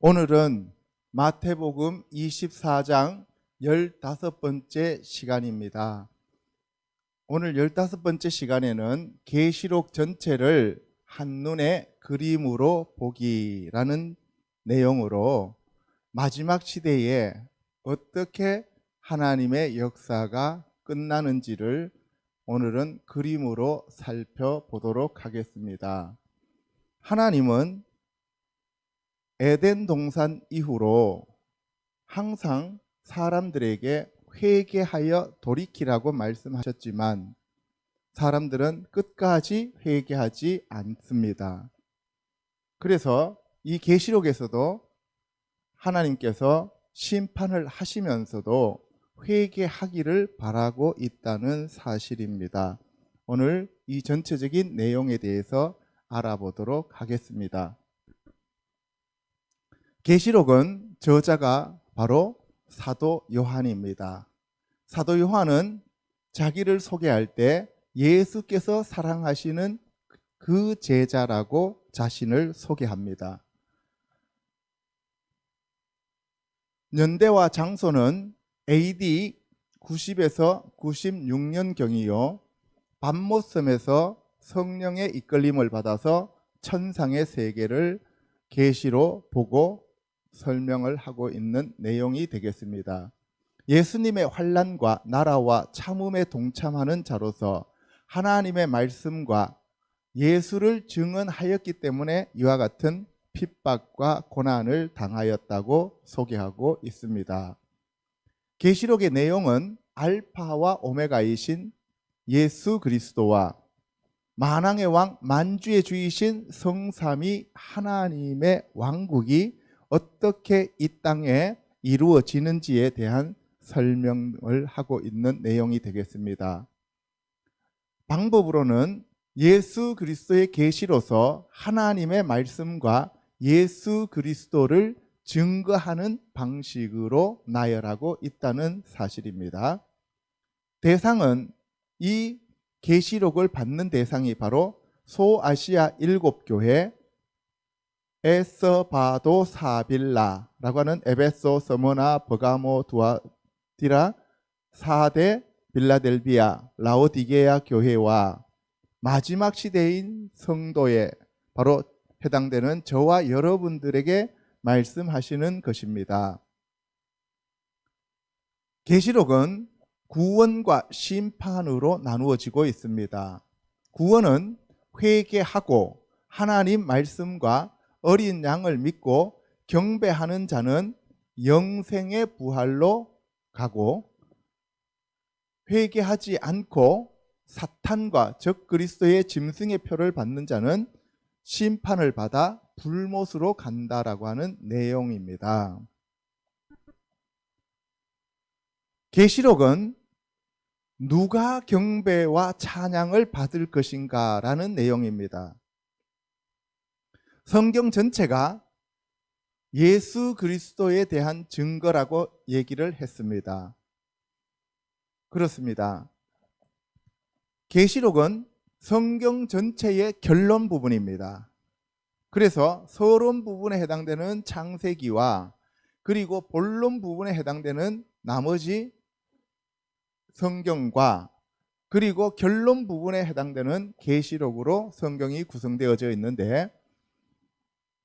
오늘은 마태복음 24장 15번째 시간입니다. 오늘 15번째 시간에는 계시록 전체를 한눈에 그림으로 보기라는 내용으로 마지막 시대에 어떻게 하나님의 역사가 끝나는지를 오늘은 그림으로 살펴보도록 하겠습니다. 하나님은 에덴 동산 이후로 항상 사람들에게 회개하여 돌이키라고 말씀하셨지만 사람들은 끝까지 회개하지 않습니다. 그래서 이 계시록에서도 하나님께서 심판을 하시면서도 회개하기를 바라고 있다는 사실입니다. 오늘 이 전체적인 내용에 대해서 알아보도록 하겠습니다. 계시록은 저자가 바로 사도 요한입니다. 사도 요한은 자기를 소개할 때 예수께서 사랑하시는 그 제자라고 자신을 소개합니다. 연대와 장소는 AD 90에서 96년경이요. 밤모섬에서 성령의 이끌림을 받아서 천상의 세계를 계시로 보고 설명을 하고 있는 내용이 되겠습니다. 예수님의 환난과 나라와 참음에 동참하는 자로서 하나님의 말씀과 예수를 증언하였기 때문에 이와 같은 핍박과 고난을 당하였다고 소개하고 있습니다. 계시록의 내용은 알파와 오메가이신 예수 그리스도와 만왕의 왕 만주의 주이신 성삼위 하나님의 왕국이 어떻게 이 땅에 이루어지는지에 대한 설명을 하고 있는 내용이 되겠습니다. 방법으로는 예수 그리스도의 계시로서 하나님의 말씀과 예수 그리스도를 증거하는 방식으로 나열하고 있다는 사실입니다. 대상은 이 계시록을 받는 대상이 바로 소아시아 7교회 에서바도 사빌라라고 하는 에베소, 서머나, 버가모, 두아티라, 사데, 빌라델비아, 라오디게아 교회와 마지막 시대인 성도에 바로 해당되는 저와 여러분들에게 말씀하시는 것입니다. 계시록은 구원과 심판으로 나누어지고 있습니다. 구원은 회개하고 하나님 말씀과 어린 양을 믿고 경배하는 자는 영생의 부활로 가고, 회개하지 않고 사탄과 적 그리스도의 짐승의 표를 받는 자는 심판을 받아 불못으로 간다라고 하는 내용입니다. 계시록은 누가 경배와 찬양을 받을 것인가 라는 내용입니다. 성경 전체가 예수 그리스도에 대한 증거라고 얘기를 했습니다. 그렇습니다. 계시록은 성경 전체의 결론 부분입니다. 그래서 서론 부분에 해당되는 창세기와 그리고 본론 부분에 해당되는 나머지 성경과 그리고 결론 부분에 해당되는 계시록으로 성경이 구성되어져 있는데,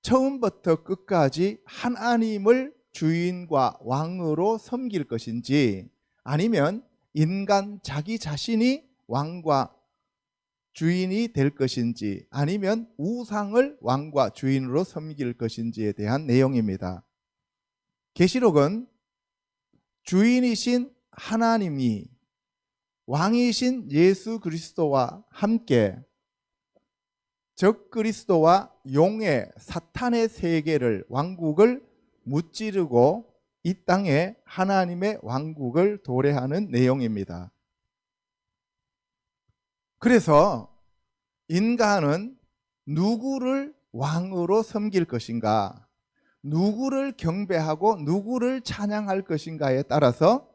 처음부터 끝까지 하나님을 주인과 왕으로 섬길 것인지 아니면 인간 자기 자신이 왕과 주인이 될 것인지 아니면 우상을 왕과 주인으로 섬길 것인지에 대한 내용입니다. 계시록은 주인이신 하나님이 왕이신 예수 그리스도와 함께 적 그리스도와 용의 사탄의 세계를 왕국을 무찌르고 이 땅에 하나님의 왕국을 도래하는 내용입니다. 그래서 인간은 누구를 왕으로 섬길 것인가, 누구를 경배하고 누구를 찬양할 것인가에 따라서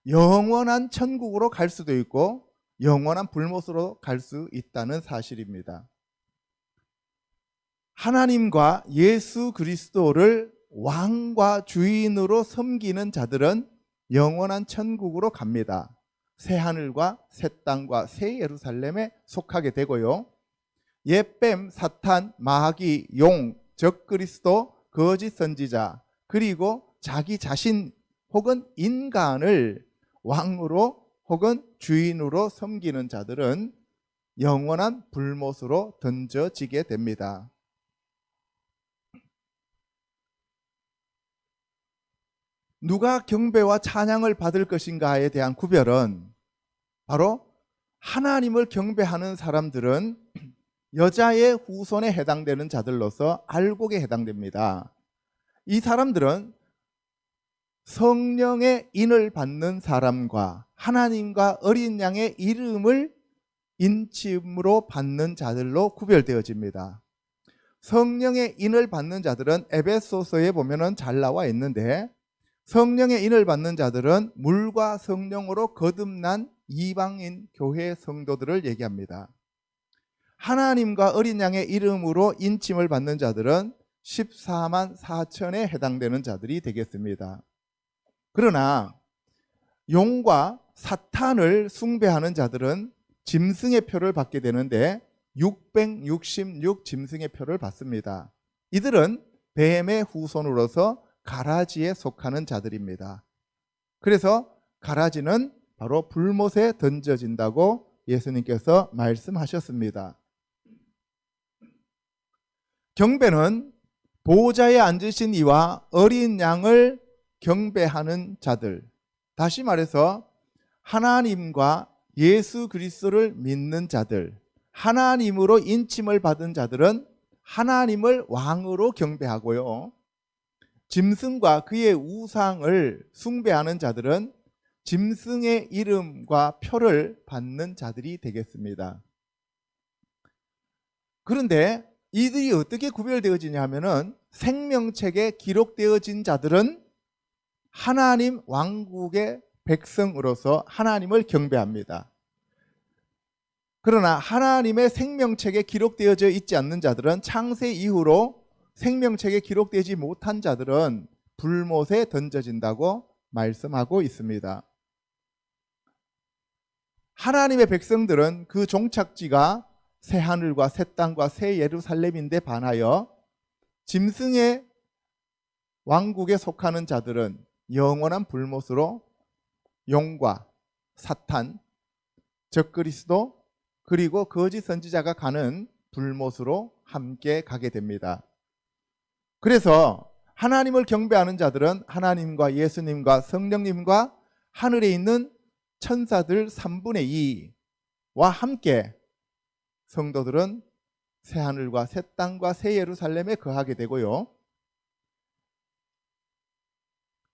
영원한 천국으로 갈 수도 있고 영원한 불못으로 갈 수 있다는 사실입니다. 하나님과 예수 그리스도를 왕과 주인으로 섬기는 자들은 영원한 천국으로 갑니다. 새 하늘과 새 땅과 새 예루살렘에 속하게 되고요. 옛뱀, 사탄, 마귀, 용, 적그리스도, 거짓 선지자, 그리고 자기 자신 혹은 인간을 왕으로 혹은 주인으로 섬기는 자들은 영원한 불못으로 던져지게 됩니다. 누가 경배와 찬양을 받을 것인가에 대한 구별은 바로 하나님을 경배하는 사람들은 여자의 후손에 해당되는 자들로서 알곡에 해당됩니다. 이 사람들은 성령의 인을 받는 사람과 하나님과 어린 양의 이름을 인침으로 받는 자들로 구별되어집니다. 성령의 인을 받는 자들은 에베소서에 보면은 잘 나와 있는데, 성령의 인을 받는 자들은 물과 성령으로 거듭난 이방인 교회 성도들을 얘기합니다. 하나님과 어린 양의 이름으로 인침을 받는 자들은 14만 4천에 해당되는 자들이 되겠습니다. 그러나 용과 사탄을 숭배하는 자들은 짐승의 표를 받게 되는데 666 짐승의 표를 받습니다. 이들은 뱀의 후손으로서 가라지에 속하는 자들입니다. 그래서 가라지는 바로 불못에 던져진다고 예수님께서 말씀하셨습니다. 경배는 보호자에 앉으신 이와 어린 양을 경배하는 자들, 다시 말해서 하나님과 예수 그리스도를 믿는 자들, 하나님으로 인침을 받은 자들은 하나님을 왕으로 경배하고요, 짐승과 그의 우상을 숭배하는 자들은 짐승의 이름과 표를 받는 자들이 되겠습니다. 그런데 이들이 어떻게 구별되어지냐 하면은, 생명책에 기록되어진 자들은 하나님 왕국의 백성으로서 하나님을 경배합니다. 그러나 하나님의 생명책에 기록되어져 있지 않는 자들은, 창세 이후로 생명책에 기록되지 못한 자들은 불못에 던져진다고 말씀하고 있습니다. 하나님의 백성들은 그 종착지가 새 하늘과 새 땅과 새 예루살렘인데 반하여 짐승의 왕국에 속하는 자들은 영원한 불못으로 용과 사탄, 적그리스도, 그리고 거짓 선지자가 가는 불못으로 함께 가게 됩니다. 그래서 하나님을 경배하는 자들은 하나님과 예수님과 성령님과 하늘에 있는 천사들 3분의 2와 함께 성도들은 새 하늘과 새 땅과 새 예루살렘에 거하게 되고요,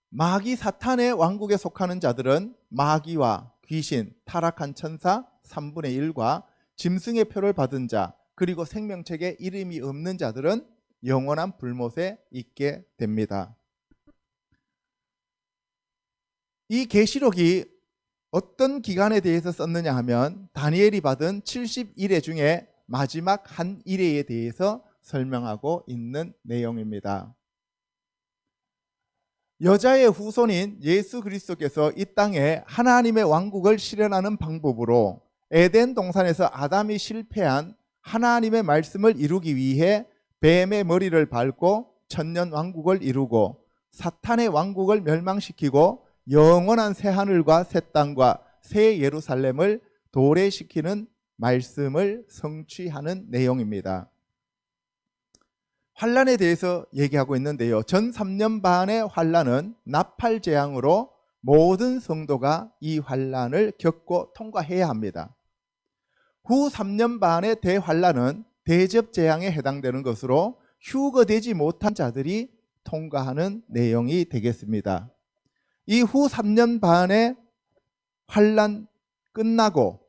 마귀 사탄의 왕국에 속하는 자들은 마귀와 귀신, 타락한 천사 3분의 1과 짐승의 표를 받은 자, 그리고 생명책에 이름이 없는 자들은 영원한 불못에 있게 됩니다. 이 계시록이 어떤 기간에 대해서 썼느냐 하면, 다니엘이 받은 70일의 중에 마지막 한 일에 대해서 설명하고 있는 내용입니다. 여자의 후손인 예수 그리스도께서 이 땅에 하나님의 왕국을 실현하는 방법으로 에덴 동산에서 아담이 실패한 하나님의 말씀을 이루기 위해 뱀의 머리를 밟고 천년 왕국을 이루고 사탄의 왕국을 멸망시키고 영원한 새 하늘과 새 땅과 새 예루살렘을 도래시키는 말씀을 성취하는 내용입니다. 환란에 대해서 얘기하고 있는데요, 전 3년 반의 환란은 나팔 재앙으로 모든 성도가 이 환란을 겪고 통과해야 합니다. 후 3년 반의 대환란은 대접 재앙에 해당되는 것으로 휴거되지 못한 자들이 통과하는 내용이 되겠습니다. 이 후 3년 반의 환란 끝나고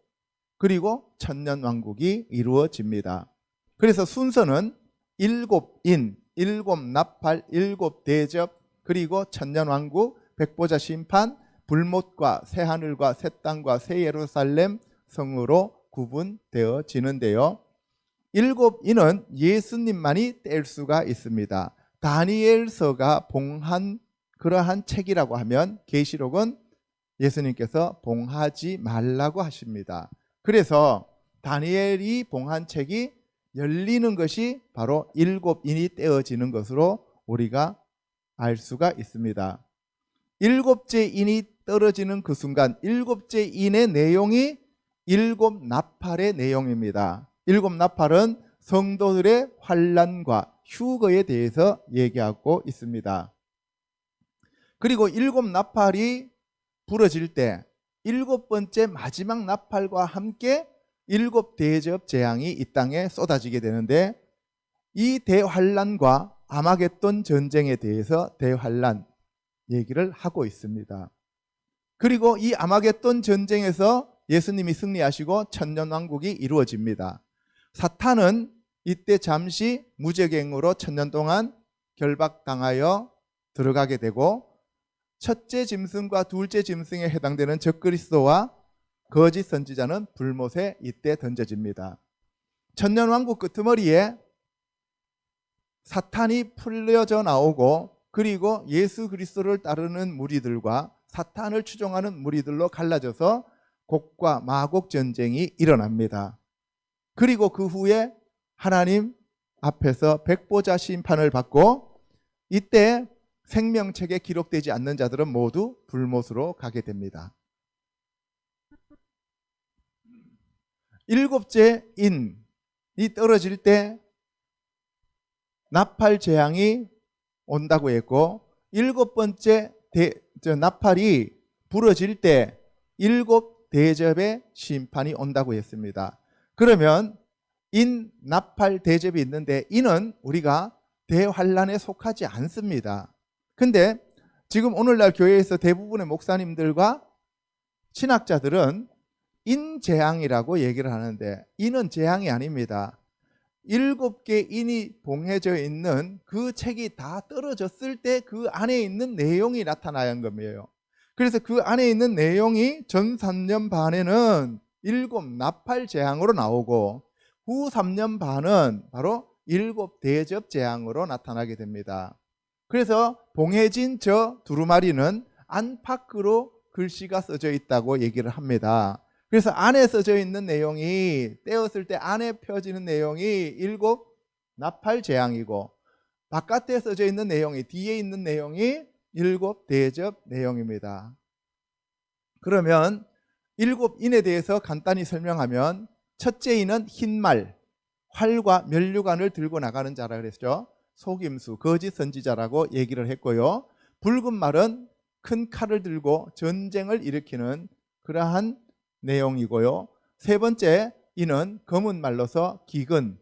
그리고 천년 왕국이 이루어집니다. 그래서 순서는 7인, 7나팔, 7대접, 그리고 천년왕국, 백보자 심판, 불못과 새하늘과 새 땅과 새 예루살렘 성으로 구분되어지는데요, 7인은 예수님만이 뗄 수가 있습니다. 다니엘서가 봉한 그러한 책이라고 하면 계시록은 예수님께서 봉하지 말라고 하십니다. 그래서 다니엘이 봉한 책이 열리는 것이 바로 7인이 떼어지는 것으로 우리가 알 수가 있습니다. 7째 인이 떨어지는 그 순간 7째 인의 내용이 7 나팔의 내용입니다. 7 나팔은 성도들의 환난과 휴거에 대해서 얘기하고 있습니다. 그리고 7 나팔이 부러질 때 7번째 마지막 나팔과 함께 7 대접 재앙이 이 땅에 쏟아지게 되는데, 이 대환난과 아마겟돈 전쟁에 대해서 대환난 얘기를 하고 있습니다. 그리고 이 아마겟돈 전쟁에서 예수님이 승리하시고 천년왕국이 이루어집니다. 사탄은 이때 잠시 무적행으로 천년 동안 결박당하여 들어가게 되고, 첫째 짐승과 둘째 짐승에 해당되는 적그리스도와 거짓 선지자는 불못에 이때 던져집니다. 천년왕국 끄트머리에 사탄이 풀려져 나오고, 그리고 예수 그리스도를 따르는 무리들과 사탄을 추종하는 무리들로 갈라져서 곡과 마곡 전쟁이 일어납니다. 그리고 그 후에 하나님 앞에서 백보자 심판을 받고, 이때 생명책에 기록되지 않는 자들은 모두 불못으로 가게 됩니다. 7째 인이 떨어질 때 나팔 재앙이 온다고 했고, 7번째 나팔이 부러질 때 7 대접의 심판이 온다고 했습니다. 그러면 인, 나팔, 대접이 있는데 인은 우리가 대환란에 속하지 않습니다. 근데 지금 오늘날 교회에서 대부분의 목사님들과 신학자들은 인재앙이라고 얘기를 하는데, 인은 재앙이 아닙니다. 7개 인이 봉해져 있는 그 책이 다 떨어졌을 때 그 안에 있는 내용이 나타나야 하는 겁니다. 그래서 그 안에 있는 내용이 전 3년 반에는 7 나팔 재앙으로 나오고, 후 3년 반은 바로 7 대접 재앙으로 나타나게 됩니다. 그래서 봉해진 저 두루마리는 안팎으로 글씨가 써져 있다고 얘기를 합니다. 그래서 안에 써져 있는 내용이, 떼었을 때 안에 펴지는 내용이 7 나팔 재앙이고, 바깥에 써져 있는 내용이, 뒤에 있는 내용이 7 대접 내용입니다. 그러면 7인에 대해서 간단히 설명하면, 첫째 인은 흰말, 활과 면류관을 들고 나가는 자라 그랬죠. 속임수, 거짓 선지자라고 얘기를 했고요. 붉은 말은 큰 칼을 들고 전쟁을 일으키는 그러한 내용이고요. 세 번째 인은 검은 말로서 기근,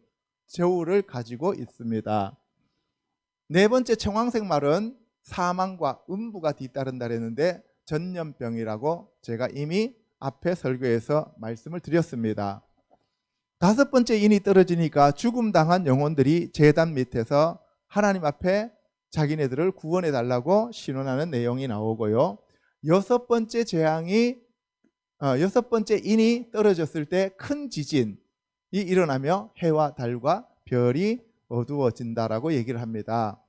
저울을 가지고 있습니다. 네 번째 청황색 말은 사망과 음부가 뒤따른다 그랬는데, 전염병이라고 제가 이미 앞에 설교에서 말씀을 드렸습니다. 5번째 인이 떨어지니까 죽음 당한 영혼들이 제단 밑에서 하나님 앞에 자기네들을 구원해 달라고 신원하는 내용이 나오고요. 6번째 재앙이 6번째 인이 떨어졌을 때 큰 지진이 일어나며 해와 달과 별이 어두워진다라고 얘기를 합니다.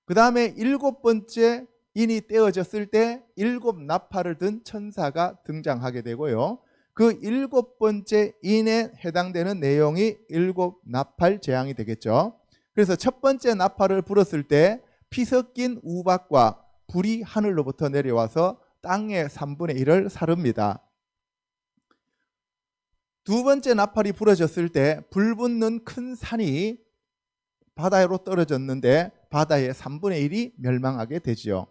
그 다음에 7번째 인이 떼어졌을 때 7 나팔을 든 천사가 등장하게 되고요. 그 7번째 인에 해당되는 내용이 7 나팔 재앙이 되겠죠. 그래서 첫 번째 나팔을 불었을 때 피 섞인 우박과 불이 하늘로부터 내려와서 땅의 3분의 1을 사릅니다. 두 번째 나팔이 부러졌을 때 불 붙는 큰 산이 바다로 떨어졌는데 바다의 3분의 1이 멸망하게 되지요.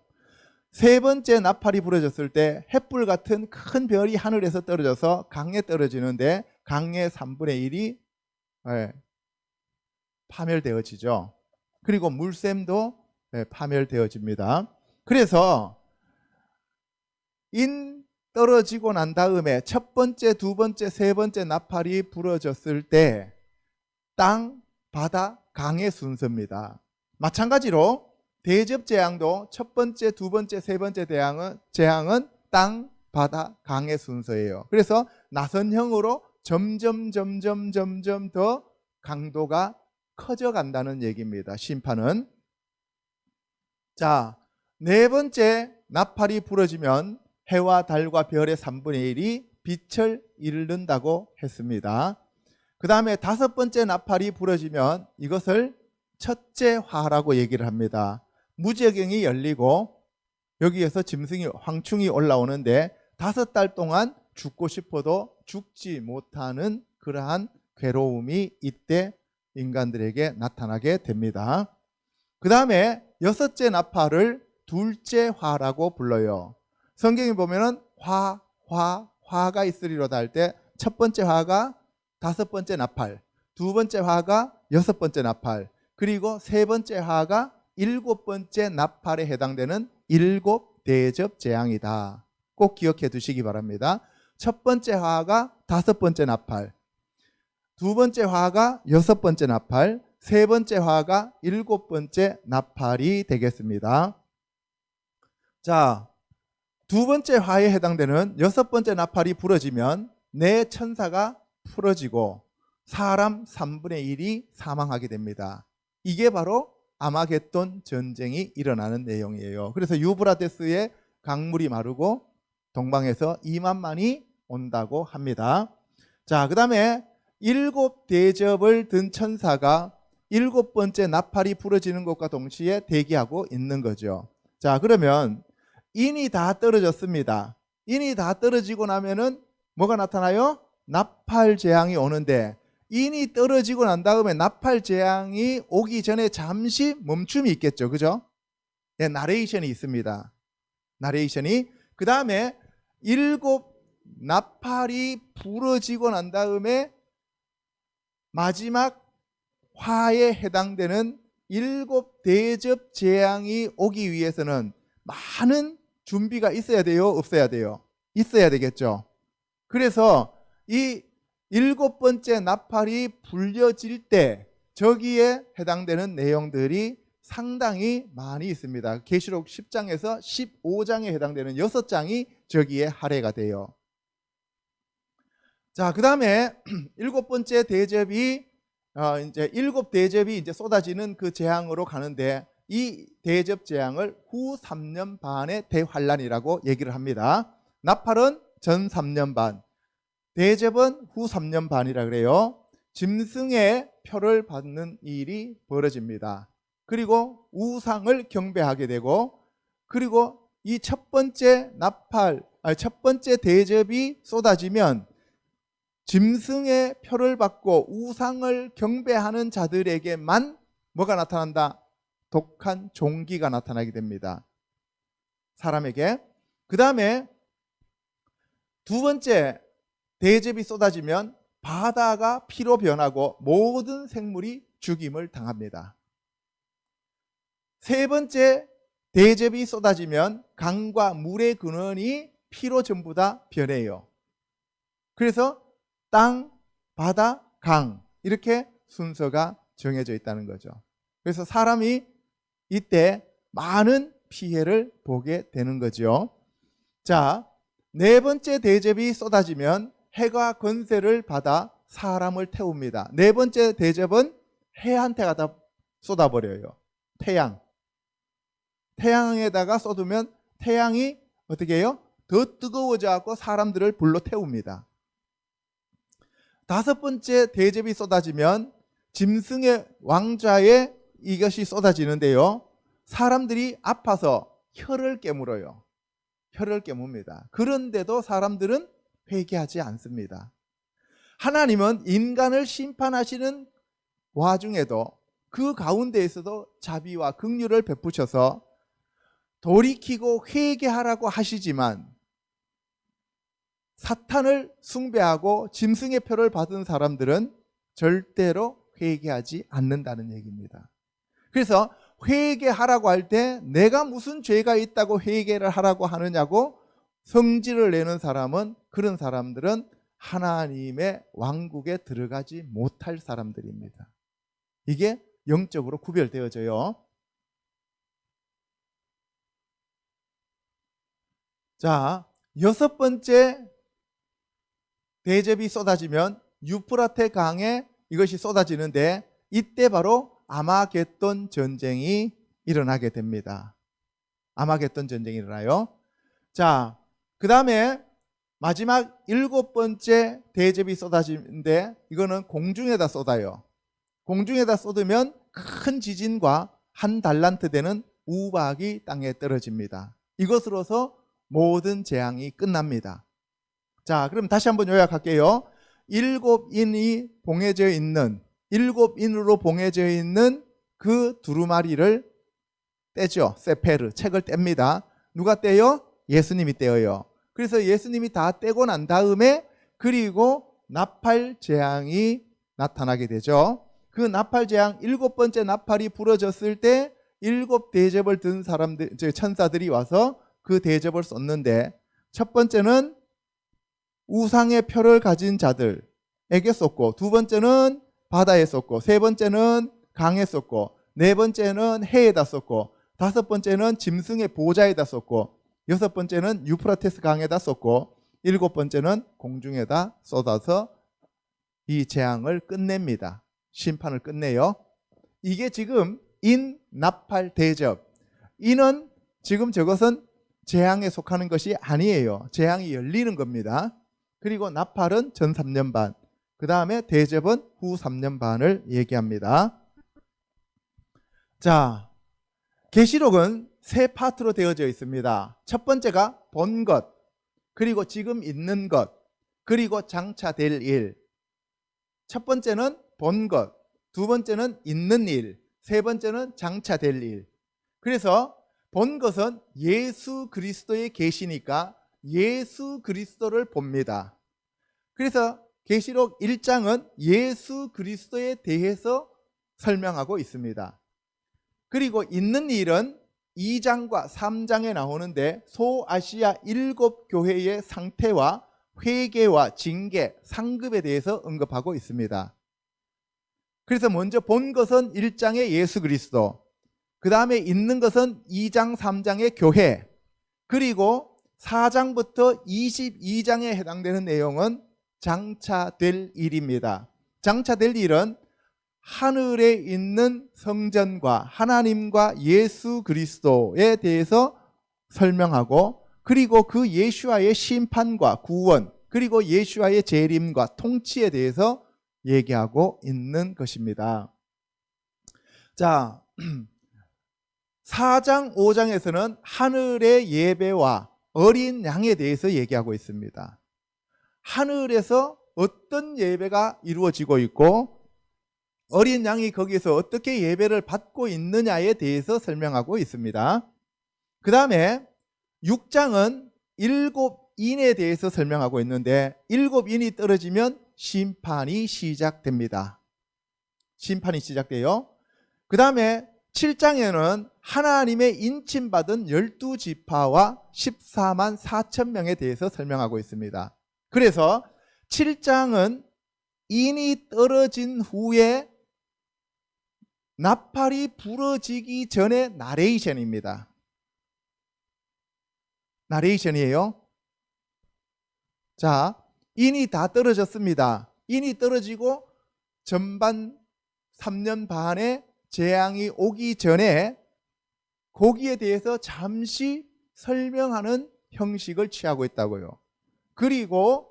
세 번째 나팔이 부러졌을 때 햇불 같은 큰 별이 하늘에서 떨어져서 강에 떨어지는데 강의 3분의 1이 파멸되어지죠. 그리고 물샘도 파멸되어집니다. 그래서 인 떨어지고 난 다음에 첫 번째, 두 번째, 세 번째 나팔이 부러졌을 때 땅, 바다, 강의 순서입니다. 마찬가지로 대접 재앙도 첫 번째, 두 번째, 세 번째 재앙은 땅, 바다, 강의 순서예요. 그래서 나선형으로 점점 더 강도가 커져 간다는 얘기입니다. 심판은. 자, 네 번째 나팔이 부러지면 해와 달과 별의 3분의 1이 빛을 잃는다고 했습니다. 그 다음에 다섯 번째 나팔이 부러지면 이것을 첫째 화라고 얘기를 합니다. 무저경이 열리고 여기에서 짐승이 황충이 올라오는데 5달 동안 죽고 싶어도 죽지 못하는 그러한 괴로움이 이때 인간들에게 나타나게 됩니다. 그 다음에 여섯째 나팔을 둘째 화라고 불러요. 성경에 보면은 화가 있으리로다 할 때 첫 번째 화가 다섯 번째 나팔, 두 번째 화가 여섯 번째 나팔, 그리고 세 번째 화가 일곱 번째 나팔에 해당되는 일곱 대접 재앙이다. 꼭 기억해 두시기 바랍니다. 첫 번째 화가 다섯 번째 나팔, 두 번째 화가 여섯 번째 나팔, 세 번째 화가 일곱 번째 나팔이 되겠습니다. 자, 두 번째 화에 해당되는 여섯 번째 나팔이 부러지면 네 천사가 풀어지고 사람 3분의 1이 사망하게 됩니다. 이게 바로 아마겟돈 전쟁이 일어나는 내용이에요. 그래서 유브라데스의 강물이 마르고 동방에서 2만만이 온다고 합니다. 자, 그 다음에 일곱 대접을 든 천사가 일곱 번째 나팔이 부러지는 것과 동시에 대기하고 있는 거죠. 자, 그러면 인이 다 떨어졌습니다. 인이 다 떨어지고 나면은 뭐가 나타나요? 나팔 재앙이 오는데, 인이 떨어지고 난 다음에 나팔 재앙이 오기 전에 잠시 멈춤이 있겠죠. 그죠? 네, 나레이션이 있습니다. 나레이션이. 그 다음에 일곱 나팔이 부러지고 난 다음에 마지막 화에 해당되는 일곱 대접 재앙이 오기 위해서는 많은 준비가 있어야 돼요? 없어야 돼요? 있어야 되겠죠. 그래서 이 일곱 번째 나팔이 불려질 때 저기에 해당되는 내용들이 상당히 많이 있습니다. 계시록 10장에서 15장에 해당되는 6장이 저기에 할애가 돼요. 자, 그 다음에 일곱 번째 대접이 이제 일곱 대접이 이제 쏟아지는 그 재앙으로 가는데, 이 대접 재앙을 후 3년 반의 대환란이라고 얘기를 합니다. 나팔은 전 3년 반, 대접은 후 3년 반이라 그래요. 짐승의 표를 받는 일이 벌어집니다. 그리고 우상을 경배하게 되고, 그리고 이 첫 번째 첫 번째 대접이 쏟아지면 짐승의 표를 받고 우상을 경배하는 자들에게만 뭐가 나타난다? 독한 종기가 나타나게 됩니다. 사람에게. 그 다음에 두 번째 대접이 쏟아지면 바다가 피로 변하고 모든 생물이 죽임을 당합니다. 세 번째 대접이 쏟아지면 강과 물의 근원이 피로 전부 다 변해요. 그래서 땅, 바다, 강, 이렇게 순서가 정해져 있다는 거죠. 그래서 사람이 이때 많은 피해를 보게 되는 거죠. 자, 네 번째 대접이 쏟아지면 해가 권세를 받아 사람을 태웁니다. 네 번째 대접은 해한테 갖다 쏟아버려요. 태양에다가 쏟으면 태양이 어떻게 해요? 더 뜨거워져 갖고 사람들을 불러 태웁니다. 다섯 번째 대접이 쏟아지면 짐승의 왕좌에 이것이 쏟아지는데요, 사람들이 아파서 혀를 깨물어요. 혀를 깨뭅니다. 그런데도 사람들은 회개하지 않습니다. 하나님은 인간을 심판하시는 와중에도 그 가운데에서도 자비와 긍휼을 베푸셔서 돌이키고 회개하라고 하시지만, 사탄을 숭배하고 짐승의 표를 받은 사람들은 절대로 회개하지 않는다는 얘기입니다. 그래서 회개하라고 할 때 내가 무슨 죄가 있다고 회개를 하라고 하느냐고 성질을 내는 사람은, 그런 사람들은 하나님의 왕국에 들어가지 못할 사람들입니다. 이게 영적으로 구별되어져요. 자, 여섯 번째 대접이 쏟아지면 유프라테 강에 이것이 쏟아지는데, 이때 바로 아마겟돈 전쟁이 일어나게 됩니다. 아마겟돈 전쟁이 일어나요. 자, 그 다음에 마지막 7번째 대접이 쏟아지는데 이거는 공중에다 쏟아요. 공중에다 쏟으면 큰 지진과 1달란트 되는 우박이 땅에 떨어집니다. 이것으로서 모든 재앙이 끝납니다. 자, 그럼 다시 한번 요약할게요. 7인이 봉해져 있는, 7인으로 봉해져 있는 그 두루마리를 떼죠. 세페르, 책을 뗍니다. 누가 떼요? 예수님이 떼어요. 그래서 예수님이 다 떼고 난 다음에 그리고 나팔 재앙이 나타나게 되죠. 그 나팔 재앙 7번째 나팔이 부러졌을 때 7대접을 든 사람들, 천사들이 와서 그 대접을 쏟는데, 첫 번째는 우상의 표를 가진 자들에게 쏟고, 두 번째는 바다에 쏟고, 세 번째는 강에 쏟고, 네 번째는 해에다 쏟고, 다섯 번째는 짐승의 보좌에다 쏟고, 여섯 번째는 유프라테스 강에다 쏟고, 일곱 번째는 공중에다 쏟아서 이 재앙을 끝냅니다. 심판을 끝내요. 이게 지금 인, 나팔, 대접. 인은 지금 저것은 재앙에 속하는 것이 아니에요. 재앙이 열리는 겁니다. 그리고 나팔은 전 3년 반, 그 다음에 대접은 후 3년 반을 얘기합니다. 자, 계시록은 세 파트로 되어져 있습니다. 첫 번째가 본 것, 그리고 지금 있는 것, 그리고 장차 될 일. 첫 번째는 본 것, 두 번째는 있는 일, 세 번째는 장차 될 일. 그래서 본 것은 예수 그리스도의 계시니까 예수 그리스도를 봅니다. 그래서 계시록 1장은 예수 그리스도에 대해서 설명하고 있습니다. 그리고 있는 일은 2장과 3장에 나오는데 소아시아 7교회의 상태와 회개와 징계, 상급에 대해서 언급하고 있습니다. 그래서 먼저 본 것은 1장의 예수 그리스도, 그 다음에 있는 것은 2장, 3장의 교회, 그리고 4장부터 22장에 해당되는 내용은 장차 될 일입니다. 장차 될 일은 하늘에 있는 성전과 하나님과 예수 그리스도에 대해서 설명하고, 그리고 그 예수와의 심판과 구원, 그리고 예수와의 재림과 통치에 대해서 얘기하고 있는 것입니다. 자, 4장, 5장에서는 하늘의 예배와 어린 양에 대해서 얘기하고 있습니다. 하늘에서 어떤 예배가 이루어지고 있고 어린 양이 거기서 어떻게 예배를 받고 있느냐에 대해서 설명하고 있습니다. 그 다음에 6장은 7인에 대해서 설명하고 있는데 7인이 떨어지면 심판이 시작됩니다. 심판이 시작돼요. 그 다음에 7장에는 하나님의 인침받은 12지파와 14만 4천 명에 대해서 설명하고 있습니다. 그래서 7장은 인이 떨어진 후에 나팔이 부러지기 전에 나레이션입니다. 나레이션이에요. 자, 인이 다 떨어졌습니다. 인이 떨어지고 전반 3년 반의 재앙이 오기 전에 거기에 대해서 잠시 설명하는 형식을 취하고 있다고요. 그리고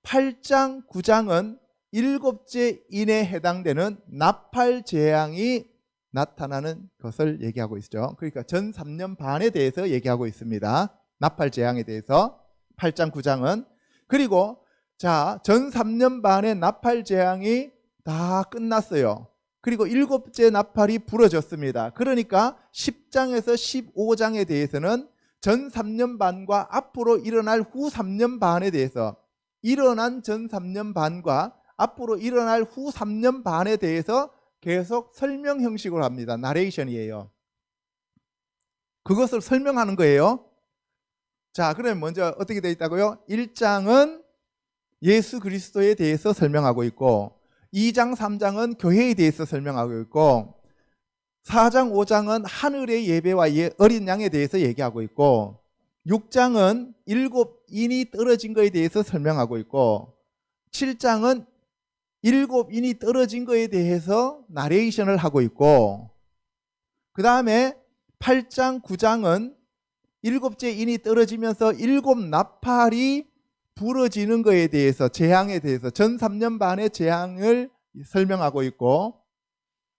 8장, 9장은 7째 인에 해당되는 나팔 재앙이 나타나는 것을 얘기하고 있죠. 그러니까 전 3년 반에 대해서 얘기하고 있습니다. 나팔 재앙에 대해서 8장, 9장은. 그리고 자, 전 3년 반의 나팔 재앙이 다 끝났어요. 그리고 7째 나팔이 부러졌습니다. 그러니까 10장에서 15장에 대해서는 전 3년 반과 앞으로 일어날 후 3년 반에 대해서, 일어난 전 3년 반과 앞으로 일어날 후 3년 반에 대해서 계속 설명 형식으로 합니다. 나레이션이에요. 그것을 설명하는 거예요. 자, 그러면 먼저 어떻게 되어 있다고요? 1장은 예수 그리스도에 대해서 설명하고 있고, 2장, 3장은 교회에 대해서 설명하고 있고, 4장, 5장은 하늘의 예배와 어린 양에 대해서 얘기하고 있고, 6장은 7인이 떨어진 것에 대해서 설명하고 있고, 7장은 7인이 떨어진 것에 대해서 나레이션을 하고 있고, 그 다음에 8장, 9장은 일곱째 인이 떨어지면서 일곱 나팔이 부러지는 것에 대해서, 재앙에 대해서 전 3년 반의 재앙을 설명하고 있고,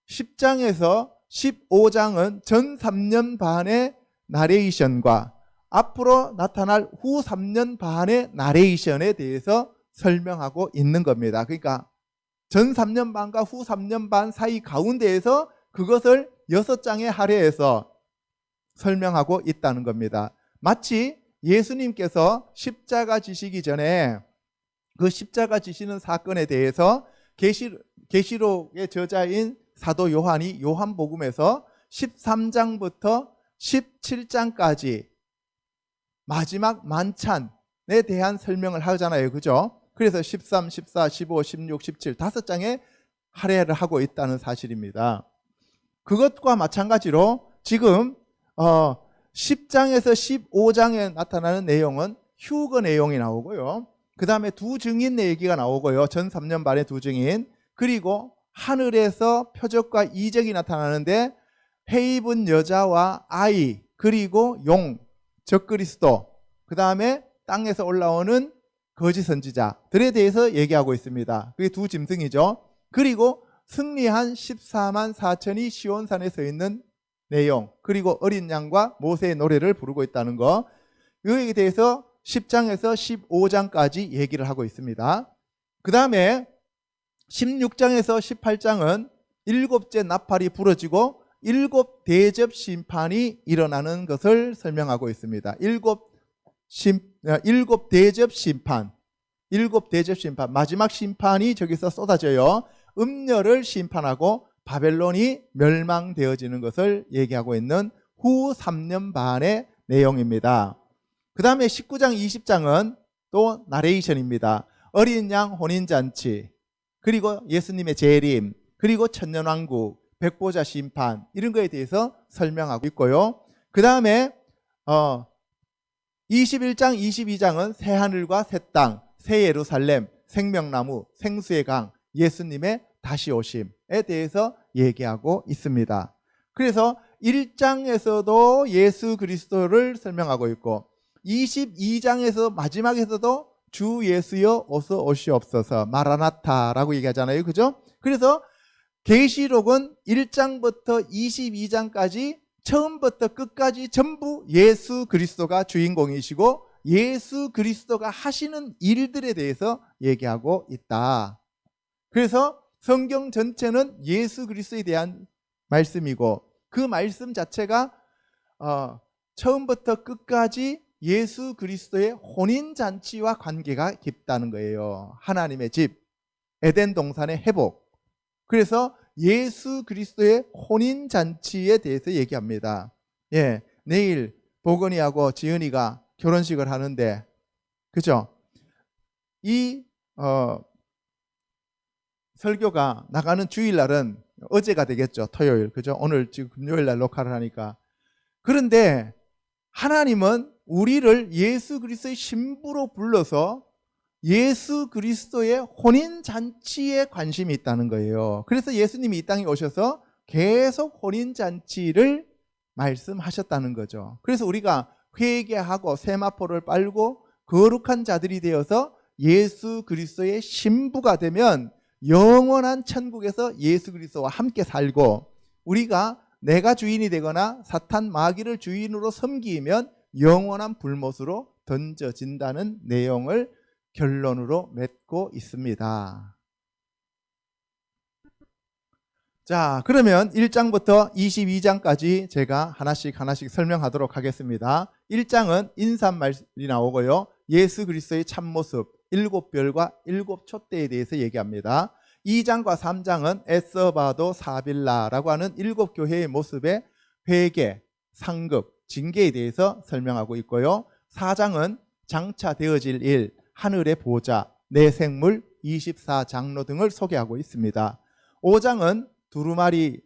10장에서 15장은 전 3년 반의 나레이션과 앞으로 나타날 후 3년 반의 나레이션에 대해서 설명하고 있는 겁니다. 그러니까 전 3년 반과 후 3년 반 사이 가운데에서 그것을 6장에 할애해서 설명하고 있다는 겁니다. 마치 예수님께서 십자가 지시기 전에 그 십자가 지시는 사건에 대해서 계시록의 저자인 사도 요한이 요한복음에서 13장부터 17장까지 마지막 만찬에 대한 설명을 하잖아요. 그죠? 그래서 13, 14, 15, 16, 17 5장에 할애를 하고 있다는 사실입니다. 그것과 마찬가지로 지금 10장에서 15장에 나타나는 내용은 휴거 내용이 나오고요. 그 다음에 두 증인 얘기가 나오고요. 전 3년 반의 두 증인, 그리고 하늘에서 표적과 이적이 나타나는데 해 입은 여자와 아이, 그리고 용, 적그리스도, 그 다음에 땅에서 올라오는 거짓 선지자들에 대해서 얘기하고 있습니다. 그게 두 짐승이죠. 그리고 승리한 14만 4천이 시온산에 서 있는 내용, 그리고 어린 양과 모세의 노래를 부르고 있다는 거, 여기에 대해서 10장에서 15장까지 얘기를 하고 있습니다. 그 다음에 16장에서 18장은 일곱째 나팔이 부러지고 일곱 대접 심판이 일어나는 것을 설명하고 있습니다. 일곱 대접 심판, 마지막 심판이 저기서 쏟아져요. 음녀를 심판하고 바벨론이 멸망되어지는 것을 얘기하고 있는 후 3년 반의 내용입니다. 그 다음에 19장 20장은 또 나레이션입니다. 어린 양 혼인잔치, 그리고 예수님의 재림, 그리고 천년왕국, 백보자 심판, 이런 거에 대해서 설명하고 있고요. 그 다음에 21장 22장은 새하늘과 새 땅, 새 예루살렘, 생명나무, 생수의 강, 예수님의 다시 오심에 대해서 얘기하고 있습니다. 그래서 1장에서도 예수 그리스도를 설명하고 있고 22장에서 마지막에서도 주 예수여 어서 오시옵소서, 마라나타라고 얘기하잖아요. 그죠? 그래서 계시록은 1장부터 22장까지 처음부터 끝까지 전부 예수 그리스도가 주인공이시고 예수 그리스도가 하시는 일들에 대해서 얘기하고 있다. 그래서 성경 전체는 예수 그리스도에 대한 말씀이고 그 말씀 자체가 처음부터 끝까지 예수 그리스도의 혼인잔치와 관계가 깊다는 거예요. 하나님의 집, 에덴 동산의 회복. 그래서 예수 그리스도의 혼인잔치에 대해서 얘기합니다. 예, 내일 보건이하고 지은이가 결혼식을 하는데, 그죠? 이 설교가 나가는 주일날은 어제가 되겠죠. 토요일, 그죠? 오늘 지금 금요일날 녹화를 하니까. 그런데 하나님은 우리를 예수 그리스도의 신부로 불러서 예수 그리스도의 혼인잔치에 관심이 있다는 거예요. 그래서 예수님이 이 땅에 오셔서 계속 혼인잔치를 말씀하셨다는 거죠. 그래서 우리가 회개하고 세마포를 빨고 거룩한 자들이 되어서 예수 그리스도의 신부가 되면 영원한 천국에서 예수 그리스도와 함께 살고, 우리가 내가 주인이 되거나 사탄 마귀를 주인으로 섬기면 영원한 불못으로 던져진다는 내용을 결론으로 맺고 있습니다. 자, 그러면 1장부터 22장까지 제가 하나씩 설명하도록 하겠습니다. 1장은 인사말이 나오고요. 예수 그리스도의 참모습, 7별과 7촛대에 대해서 얘기합니다. 2장과 3장은 에서바도 사빌라라고 하는 7교회의 모습의 회개, 상급, 징계에 대해서 설명하고 있고요. 4장은 장차 되어질 일, 하늘의 보좌, 내생물, 24장로 등을 소개하고 있습니다. 5장은 두루마리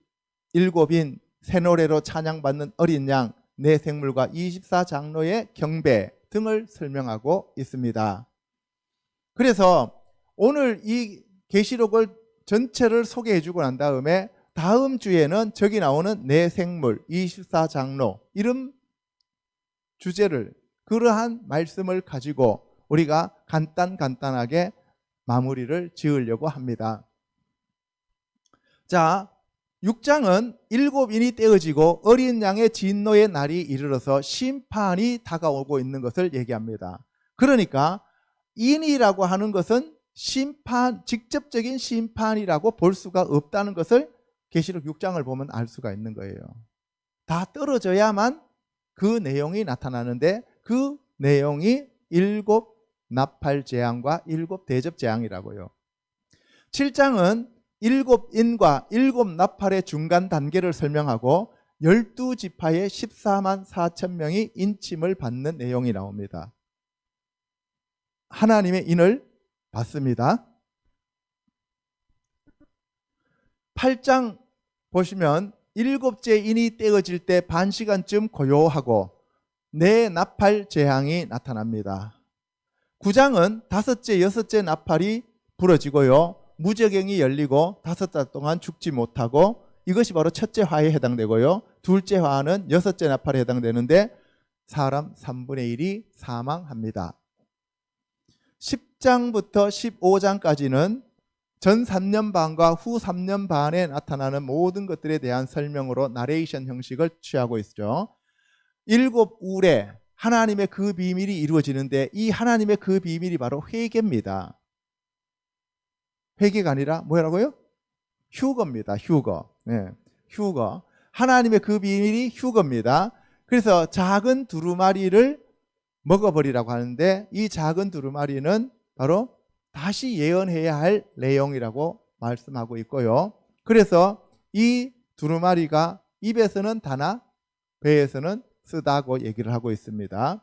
7인 새노래로 찬양받는 어린 양, 내생물과 24장로의 경배 등을 설명하고 있습니다. 그래서 오늘 이 계시록을 전체를 소개해 주고 난 다음에 다음 주에는 저기 나오는 내생물, 24장로, 이름 주제를, 그러한 말씀을 가지고 우리가 간단하게 마무리를 지으려고 합니다. 자, 6장은 7인이 떼어지고 어린 양의 진노의 날이 이르러서 심판이 다가오고 있는 것을 얘기합니다. 그러니까 인이라고 하는 것은 직접적인 심판이라고 볼 수가 없다는 것을 계시록 6장을 보면 알 수가 있는 거예요. 다 떨어져야만 그 내용이 나타나는데, 그 내용이 7 나팔 재앙과 7 대접 재앙이라고요. 7장은 7인과 7 나팔의 중간 단계를 설명하고 12지파의 14만 4천 명이 인침을 받는 내용이 나옵니다. 하나님의 인을 받습니다. 8장 보시면 7째 인이 떼어질 때 반 시간쯤 고요하고 네 나팔 재앙이 나타납니다. 9장은 5째, 6째 나팔이 부러지고요, 무저갱이 열리고 5달 동안 죽지 못하고, 이것이 바로 첫째 화에 해당되고요, 둘째 화는 6째 나팔에 해당되는데 사람 3분의 1이 사망합니다. 10장부터 15장까지는 전 3년 반과 후 3년 반에 나타나는 모든 것들에 대한 설명으로 나레이션 형식을 취하고 있죠. 7 울에 하나님의 그 비밀이 이루어지는데, 이 하나님의 그 비밀이 바로 회개입니다. 회개가 아니라 뭐라고요? 휴거입니다. 휴거. 네, 휴거. 하나님의 그 비밀이 휴거입니다. 그래서 작은 두루마리를 먹어버리라고 하는데, 이 작은 두루마리는 바로 다시 예언해야 할 내용이라고 말씀하고 있고요. 그래서 이 두루마리가 입에서는 다나 배에서는 쓰다고 얘기를 하고 있습니다.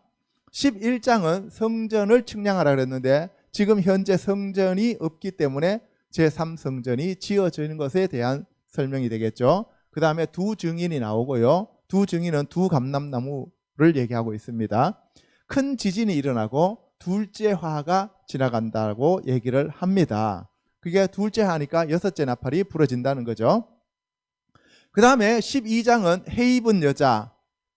11장은 성전을 측량하라 그랬는데, 지금 현재 성전이 없기 때문에 제3성전이 지어지는 것에 대한 설명이 되겠죠. 그 다음에 두 증인이 나오고요, 두 증인은 두 감람나무를 얘기하고 있습니다. 큰 지진이 일어나고 둘째 화가 지나간다고 얘기를 합니다. 그게 둘째 화니까 6째 나팔이 부러진다는 거죠. 그 다음에 12장은 해 입은 여자가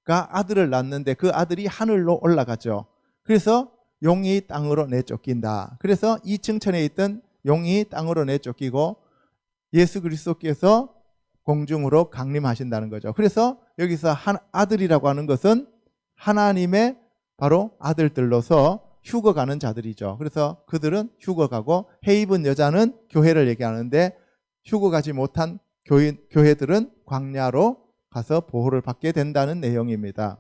아들을 낳는데 그 아들이 하늘로 올라가죠. 그래서 용이 땅으로 내쫓긴다. 그래서 2층 천에 있던 용이 땅으로 내쫓기고 예수 그리스도께서 공중으로 강림하신다는 거죠. 그래서 여기서 아들이라고 하는 것은 하나님의 바로 아들들로서 휴거 가는 자들이죠. 그래서 그들은 휴거 가고, 해 입은 여자는 교회를 얘기하는데, 휴거 가지 못한 교회들은 광야로 가서 보호를 받게 된다는 내용입니다.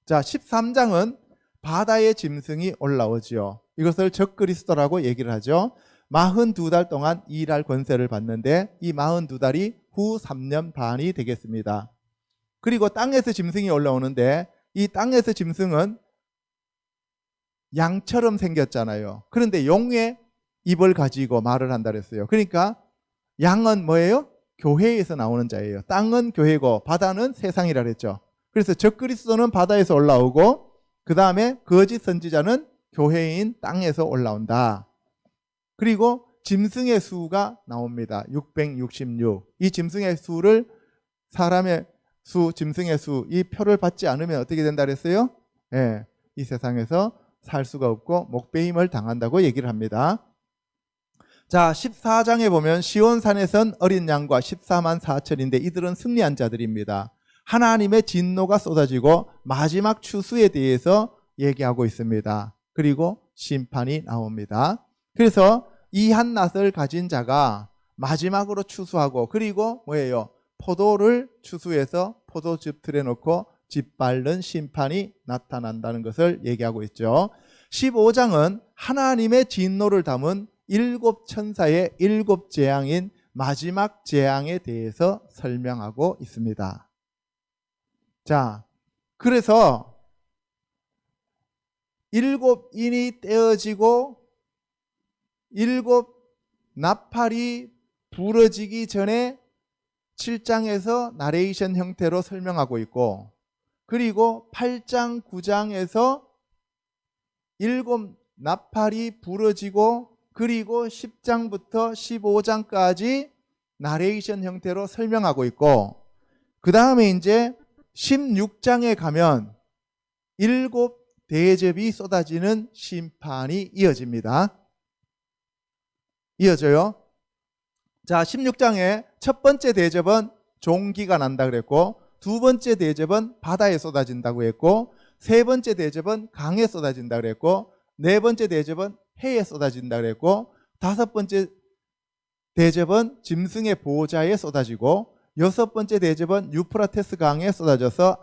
자, 13장은 바다의 짐승이 올라오지요. 이것을 적그리스도라고 얘기를 하죠. 42달 동안 일할 권세를 받는데, 이 42달이 후 3년 반이 되겠습니다. 그리고 땅에서 짐승이 올라오는데, 이 땅에서 짐승은 양처럼 생겼잖아요. 그런데 용의 입을 가지고 말을 한다 그랬어요. 그러니까 양은 뭐예요? 교회에서 나오는 자예요. 땅은 교회고 바다는 세상이라 그랬죠. 그래서 적그리스도는 바다에서 올라오고, 그 다음에 거짓 선지자는 교회인 땅에서 올라온다. 그리고 짐승의 수가 나옵니다. 666. 이 짐승의 수를, 사람의 수, 짐승의 수, 이 표를 받지 않으면 어떻게 된다 그랬어요? 예, 이 세상에서 살 수가 없고 목배임을 당한다고 얘기를 합니다. 자, 14장에 보면 시온산에선 어린 양과 14만 4천인데 이들은 승리한 자들입니다. 하나님의 진노가 쏟아지고 마지막 추수에 대해서 얘기하고 있습니다. 그리고 심판이 나옵니다. 그래서 이 한낫을 가진 자가 마지막으로 추수하고, 그리고 뭐예요? 포도를 추수해서 포도즙 틀에 놓고 짓밟는 심판이 나타난다는 것을 얘기하고 있죠. 15장은 하나님의 진노를 담은 7 천사의 7 재앙인 마지막 재앙에 대해서 설명하고 있습니다. 자, 그래서 7인이 떼어지고 7 나팔이 부러지기 전에 7장에서 나레이션 형태로 설명하고 있고, 그리고 8장, 9장에서 7 나팔이 부러지고, 그리고 10장부터 15장까지 나레이션 형태로 설명하고 있고, 그 다음에 이제 16장에 가면 일곱 대접이 쏟아지는 심판이 이어집니다. 이어져요. 자, 16장에 첫 번째 대접은 종기가 난다 그랬고, 두 번째 대접은 바다에 쏟아진다고 했고, 세 번째 대접은 강에 쏟아진다 그랬고, 네 번째 대접은 해에 쏟아진다 그랬고, 다섯 번째 대접은 짐승의 보호자에 쏟아지고, 여섯 번째 대접은 유프라테스 강에 쏟아져서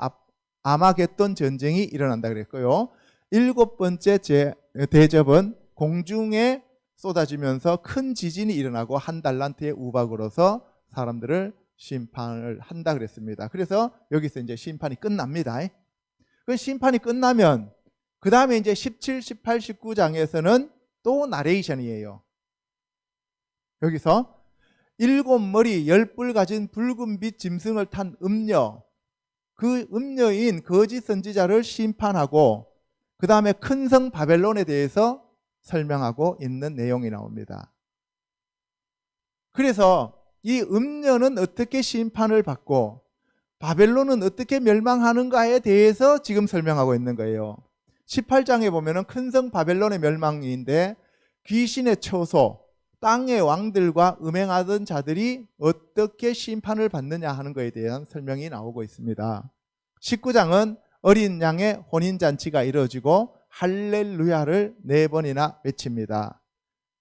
아마겟돈 전쟁이 일어난다 그랬고요. 일곱 번째 대접은 공중에 쏟아지면서 큰 지진이 일어나고 한 달란트의 우박으로서 사람들을 심판을 한다 그랬습니다. 그래서 여기서 이제 심판이 끝납니다. 그 심판이 끝나면 그 다음에 이제 17, 18, 19장에서는 또 나레이션이에요. 여기서 일곱 머리 열 뿔 가진 붉은빛 짐승을 탄 음녀, 그 음녀인 거짓 선지자를 심판하고 그 다음에 큰 성 바벨론에 대해서 설명하고 있는 내용이 나옵니다. 그래서 이 음녀는 어떻게 심판을 받고 바벨론은 어떻게 멸망하는가에 대해서 지금 설명하고 있는 거예요. 18장에 보면은 큰 성 바벨론의 멸망인데 귀신의 처소, 땅의 왕들과 음행하던 자들이 어떻게 심판을 받느냐 하는 것에 대한 설명이 나오고 있습니다. 19장은 어린 양의 혼인잔치가 이루어지고 할렐루야를 4번이나 외칩니다.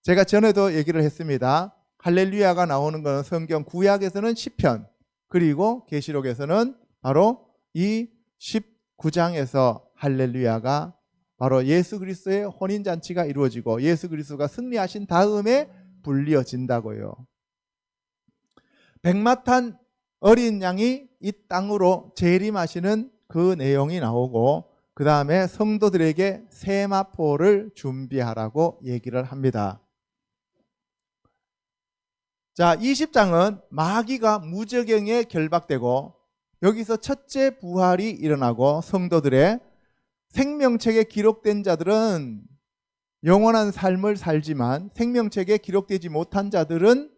제가 전에도 얘기를 했습니다. 할렐루야가 나오는 것은 성경 구약에서는 시편, 그리고 계시록에서는 바로 이 19장에서 할렐루야가 바로 예수 그리스도의 혼인잔치가 이루어지고 예수 그리스도가 승리하신 다음에 불리어진다고요. 백마탄 어린 양이 이 땅으로 재림하시는 그 내용이 나오고 그 다음에 성도들에게 세마포를 준비하라고 얘기를 합니다. 자, 20장은 마귀가 무저경에 결박되고 여기서 첫째 부활이 일어나고 성도들의 생명책에 기록된 자들은 영원한 삶을 살지만 생명책에 기록되지 못한 자들은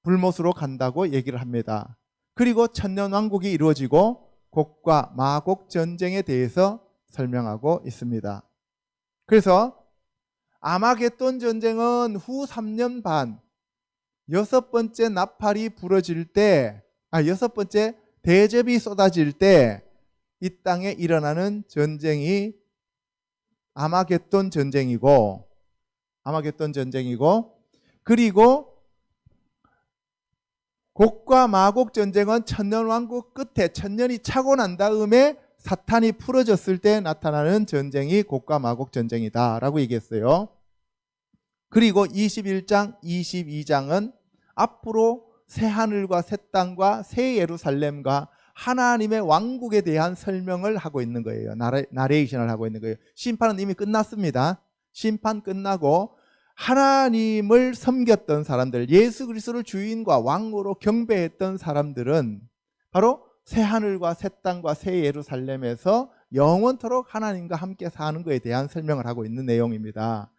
불못으로 간다고 얘기를 합니다. 그리고 천년왕국이 이루어지고 곡과 마곡 전쟁에 대해서 설명하고 있습니다. 그래서 아마겟돈 전쟁은 후 3년 반 여섯 번째 나팔이 부러질 때, 여섯 번째 대접이 쏟아질 때 이 땅에 일어나는 전쟁이 아마겟돈 전쟁이고 그리고 곡과 마곡 전쟁은 천년왕국 끝에 천년이 차고 난 다음에 사탄이 풀어졌을 때 나타나는 전쟁이 곡과 마곡 전쟁이다라고 얘기했어요. 그리고 21장, 22장은 앞으로 새 하늘과 새 땅과 새 예루살렘과 하나님의 왕국에 대한 설명을 하고 있는 거예요. 나레이션을 하고 있는 거예요. 심판은 이미 끝났습니다. 심판 끝나고 하나님을 섬겼던 사람들, 예수 그리스도를 주인과 왕으로 경배했던 사람들은 바로 새 하늘과 새 땅과 새 예루살렘에서 영원토록 하나님과 함께 사는 것에 대한 설명을 하고 있는 내용입니다.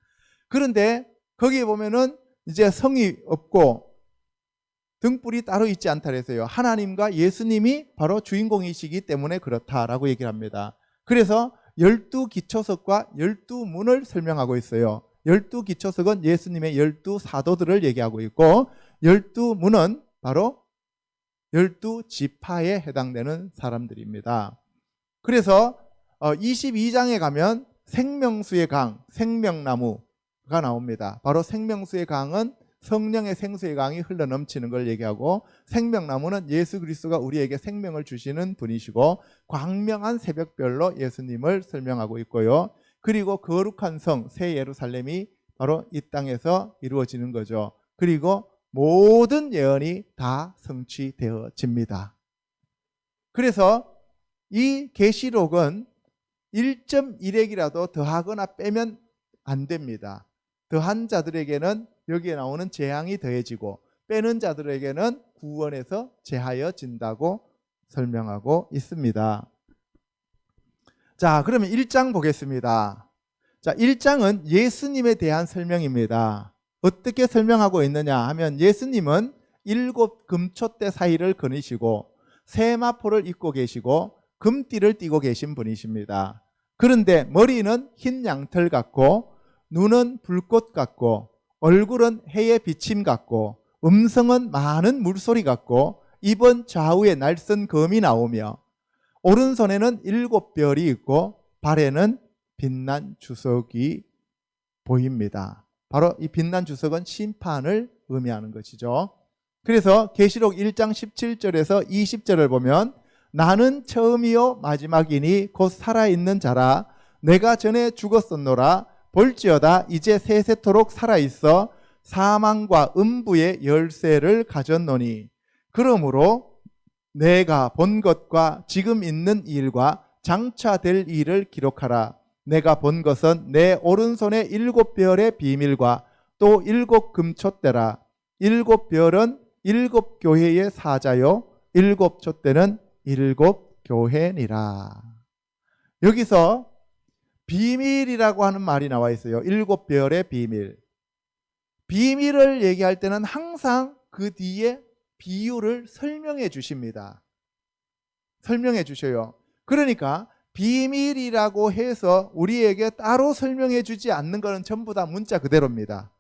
그런데 거기에 보면은 이제 성이 없고 등불이 따로 있지 않다 그랬어요. 하나님과 예수님이 바로 주인공이시기 때문에 그렇다라고 얘기를 합니다. 그래서 12기초석과 12문을 설명하고 있어요. 12기초석은 예수님의 12사도들을 얘기하고 있고 12문은 바로 12지파에 해당되는 사람들입니다. 그래서 22장에 가면 생명수의 강, 생명나무가 나옵니다. 바로 생명수의 강은 성령의 생수의 강이 흘러넘치는 걸 얘기하고 생명나무는 예수 그리스도가 우리에게 생명을 주시는 분이시고 광명한 새벽별로 예수님을 설명하고 있고요. 그리고 거룩한 성, 새 예루살렘이 바로 이 땅에서 이루어지는 거죠. 그리고 모든 예언이 다 성취되어집니다. 그래서 이 계시록은 1.1핵이라도 더하거나 빼면 안 됩니다. 더한 자들에게는 여기에 나오는 재앙이 더해지고 빼는 자들에게는 구원에서 제하여진다고 설명하고 있습니다. 자, 그러면 1장 보겠습니다. 자, 1장은 예수님에 대한 설명입니다. 어떻게 설명하고 있느냐 하면 예수님은 7 금초대 사이를 거니시고 세마포를 입고 계시고 금띠를 띠고 계신 분이십니다. 그런데 머리는 흰 양털 같고 눈은 불꽃 같고 얼굴은 해의 비침 같고 음성은 많은 물소리 같고 입은 좌우에 날선 검이 나오며 오른손에는 7별이 있고 발에는 빛난 주석이 보입니다. 바로 이 빛난 주석은 심판을 의미하는 것이죠. 그래서 계시록 1장 17절에서 20절을 보면 나는 처음이요 마지막이니 곧 살아있는 자라 내가 전에 죽었었노라 볼지어다 이제 세세토록 살아있어 사망과 음부의 열쇠를 가졌노니 그러므로 내가 본 것과 지금 있는 일과 장차 될 일을 기록하라. 내가 본 것은 내 오른손에 7별의 비밀과 또 7금촛대라. 7별은 7교회의 사자요 7촛대는 7교회니라. 여기서 비밀이라고 하는 말이 나와 있어요. 7별의 비밀. 비밀을 얘기할 때는 항상 그 뒤에 비유를 설명해 주십니다. 설명해 주셔요. 그러니까 비밀이라고 해서 우리에게 따로 설명해 주지 않는 것은 전부 다 문자 그대로입니다.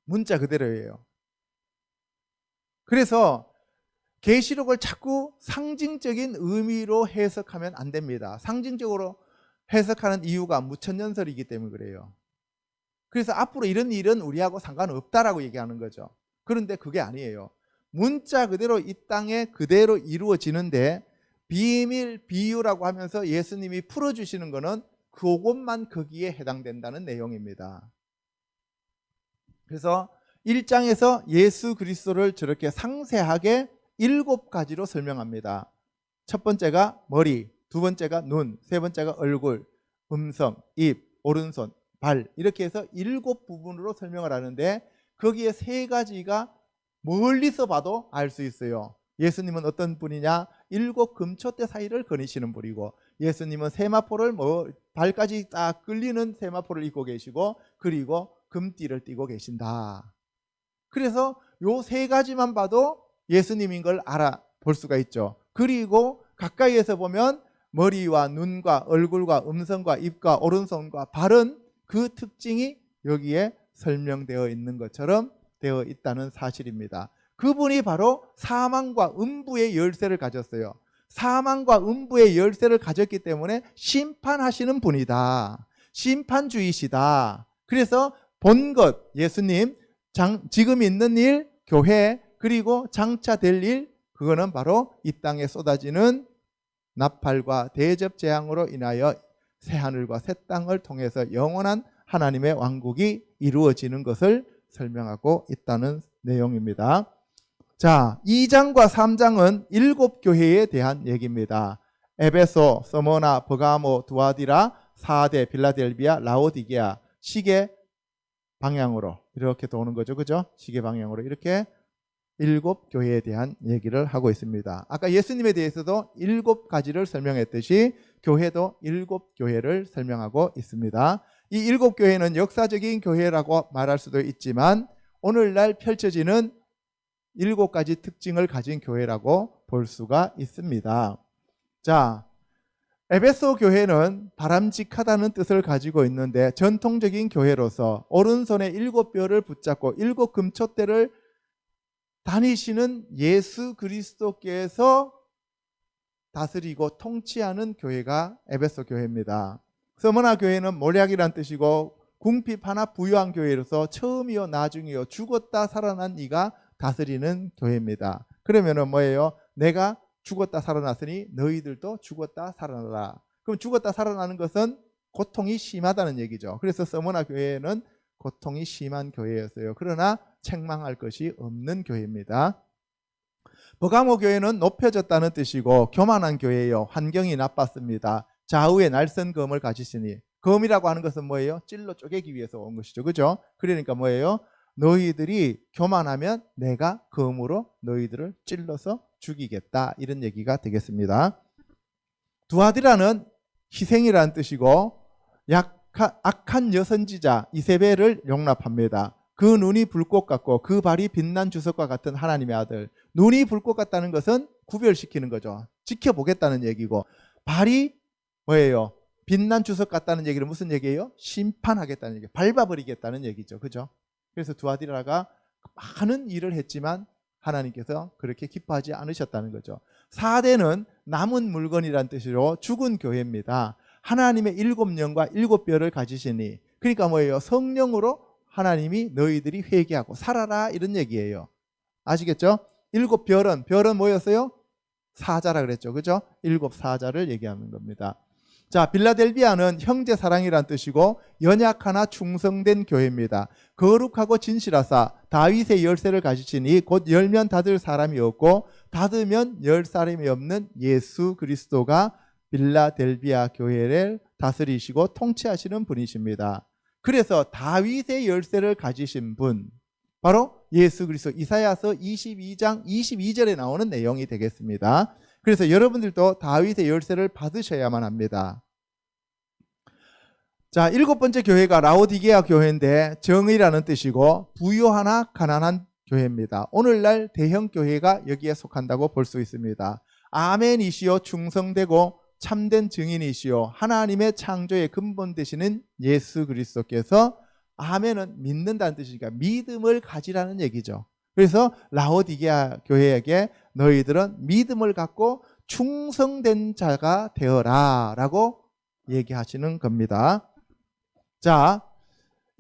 문자 그대로예요. 그래서 계시록을 자꾸 상징적인 의미로 해석하면 안 됩니다. 상징적으로 해석하는 이유가 무천년설이기 때문에 그래요. 그래서 앞으로 이런 일은 우리하고 상관없다라고 얘기하는 거죠. 그런데 그게 아니에요. 문자 그대로 이 땅에 그대로 이루어지는데 비밀, 비유라고 하면서 예수님이 풀어주시는 것은 그것만 거기에 해당된다는 내용입니다. 그래서 1장에서 예수 그리스도를 저렇게 상세하게 7가지로 설명합니다. 첫 번째가 머리, 두 번째가 눈, 세 번째가 얼굴, 음성, 입, 오른손, 발 이렇게 해서 7부분으로 설명을 하는데 거기에 3가지가 멀리서 봐도 알 수 있어요. 예수님은 어떤 분이냐? 7금촛대 사이를 거니시는 분이고 예수님은 세마포를 발까지 딱 끌리는 세마포를 입고 계시고 그리고 금띠를 띠고 계신다. 그래서 요 3가지만 봐도 예수님인 걸 알아볼 수가 있죠. 그리고 가까이에서 보면 머리와 눈과 얼굴과 음성과 입과 오른손과 발은 그 특징이 여기에 설명되어 있는 것처럼 되어 있다는 사실입니다. 그분이 바로 사망과 음부의 열쇠를 가졌어요. 사망과 음부의 열쇠를 가졌기 때문에 심판하시는 분이다. 심판주이시다. 그래서 본 것, 예수님, 지금 있는 일, 교회, 그리고 장차 될 일, 그거는 바로 이 땅에 쏟아지는 나팔과 대접 재앙으로 인하여 새하늘과 새 땅을 통해서 영원한 하나님의 왕국이 이루어지는 것을 설명하고 있다는 내용입니다. 자, 2장과 3장은 7교회에 대한 얘기입니다. 에베소, 서머나, 버가모, 두아디라, 사데, 빌라델비아, 라오디게아, 시계 방향으로 이렇게 도는 거죠. 그죠? 시계 방향으로 이렇게 7교회에 대한 얘기를 하고 있습니다. 아까 예수님에 대해서도 7가지를 설명했듯이 교회도 7교회를 설명하고 있습니다. 이 7교회는 역사적인 교회라고 말할 수도 있지만 오늘날 펼쳐지는 7가지 특징을 가진 교회라고 볼 수가 있습니다. 자, 에베소 교회는 바람직하다는 뜻을 가지고 있는데 전통적인 교회로서 오른손에 7별을 붙잡고 7금촛대를 다니시는 예수 그리스도께서 다스리고 통치하는 교회가 에베소 교회입니다. 서머나 교회는 몰약이란 뜻이고 궁핍 하나 부유한 교회로서 처음이요 나중이요 죽었다 살아난 이가 다스리는 교회입니다. 그러면은 뭐예요? 내가 죽었다 살아났으니 너희들도 죽었다 살아나라. 그럼 죽었다 살아나는 것은 고통이 심하다는 얘기죠. 그래서 서머나 교회는 고통이 심한 교회였어요. 그러나 책망할 것이 없는 교회입니다. 버가모 교회는 높여졌다는 뜻이고 교만한 교회예요. 환경이 나빴습니다. 좌우에 날선 검을 가지시니, 검이라고 하는 것은 뭐예요? 찔러 쪼개기 위해서 온 것이죠. 그죠? 그러니까 뭐예요? 너희들이 교만하면 내가 검으로 너희들을 찔러서 죽이겠다, 이런 얘기가 되겠습니다. 두아디라는 희생이라는 뜻이고 악한 여선지자 이세벨을 용납합니다. 그 눈이 불꽃 같고 그 발이 빛난 주석과 같은 하나님의 아들. 눈이 불꽃 같다는 것은 구별시키는 거죠. 지켜보겠다는 얘기고, 발이 뭐예요? 빛난 주석 같다는 얘기는 무슨 얘기예요? 심판하겠다는 얘기, 밟아버리겠다는 얘기죠. 그죠? 그래서 두아디라가 많은 일을 했지만 하나님께서 그렇게 기뻐하지 않으셨다는 거죠. 4대는 남은 물건이란 뜻으로 죽은 교회입니다. 하나님의 7영과 7뼈를 가지시니, 그러니까 뭐예요? 성령으로 하나님이 너희들이 회개하고 살아라, 이런 얘기예요. 아시겠죠? 7별은 뭐였어요? 사자라 그랬죠. 그죠? 7사자를 얘기하는 겁니다. 자, 빌라델비아는 형제 사랑이란 뜻이고 연약하나 충성된 교회입니다. 거룩하고 진실하사 다윗의 열쇠를 가지시니 곧 열면 닫을 사람이 없고 닫으면 열 사람이 없는 예수 그리스도가 빌라델비아 교회를 다스리시고 통치하시는 분이십니다. 그래서 다윗의 열쇠를 가지신 분, 바로 예수 그리스도, 이사야서 22장 22절에 나오는 내용이 되겠습니다. 그래서 여러분들도 다윗의 열쇠를 받으셔야만 합니다. 자, 7번째 교회가 라오디게아 교회인데 정의라는 뜻이고 부유하나 가난한 교회입니다. 오늘날 대형 교회가 여기에 속한다고 볼 수 있습니다. 아멘이시요 충성되고 참된 증인이시요 하나님의 창조의 근본 되시는 예수 그리스도께서, 아멘은 믿는다는 뜻이니까 믿음을 가지라는 얘기죠. 그래서 라오디게아 교회에게 너희들은 믿음을 갖고 충성된 자가 되어라 라고 얘기하시는 겁니다. 자,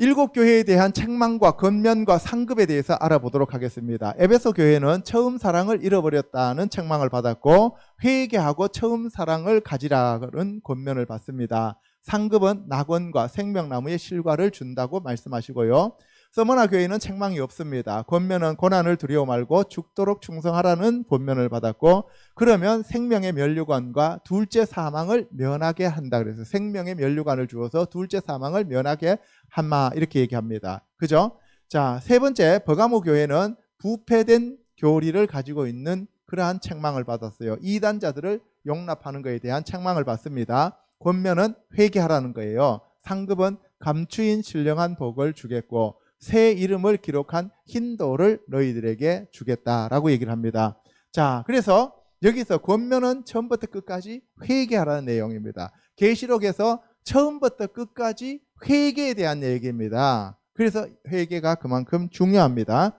7교회에 대한 책망과 권면과 상급에 대해서 알아보도록 하겠습니다. 에베소 교회는 처음 사랑을 잃어버렸다는 책망을 받았고 회개하고 처음 사랑을 가지라는 권면을 받습니다. 상급은 낙원과 생명나무의 실과를 준다고 말씀하시고요. 서머나 교회는 책망이 없습니다. 권면은 고난을 두려워 말고 죽도록 충성하라는 권면을 받았고, 그러면 생명의 면류관과 둘째 사망을 면하게 한다. 그래서 생명의 면류관을 주어서 둘째 사망을 면하게 한마, 이렇게 얘기합니다. 그죠? 자, 세 번째, 버가모 교회는 부패된 교리를 가지고 있는 그러한 책망을 받았어요. 이단자들을 용납하는 것에 대한 책망을 받습니다. 권면은 회개하라는 거예요. 상급은 감추인 신령한 복을 주겠고 새 이름을 기록한 흰돌을 너희들에게 주겠다라고 얘기를 합니다. 자, 그래서 여기서 권면은 처음부터 끝까지 회개하라는 내용입니다. 계시록에서 처음부터 끝까지 회개에 대한 얘기입니다. 그래서 회개가 그만큼 중요합니다.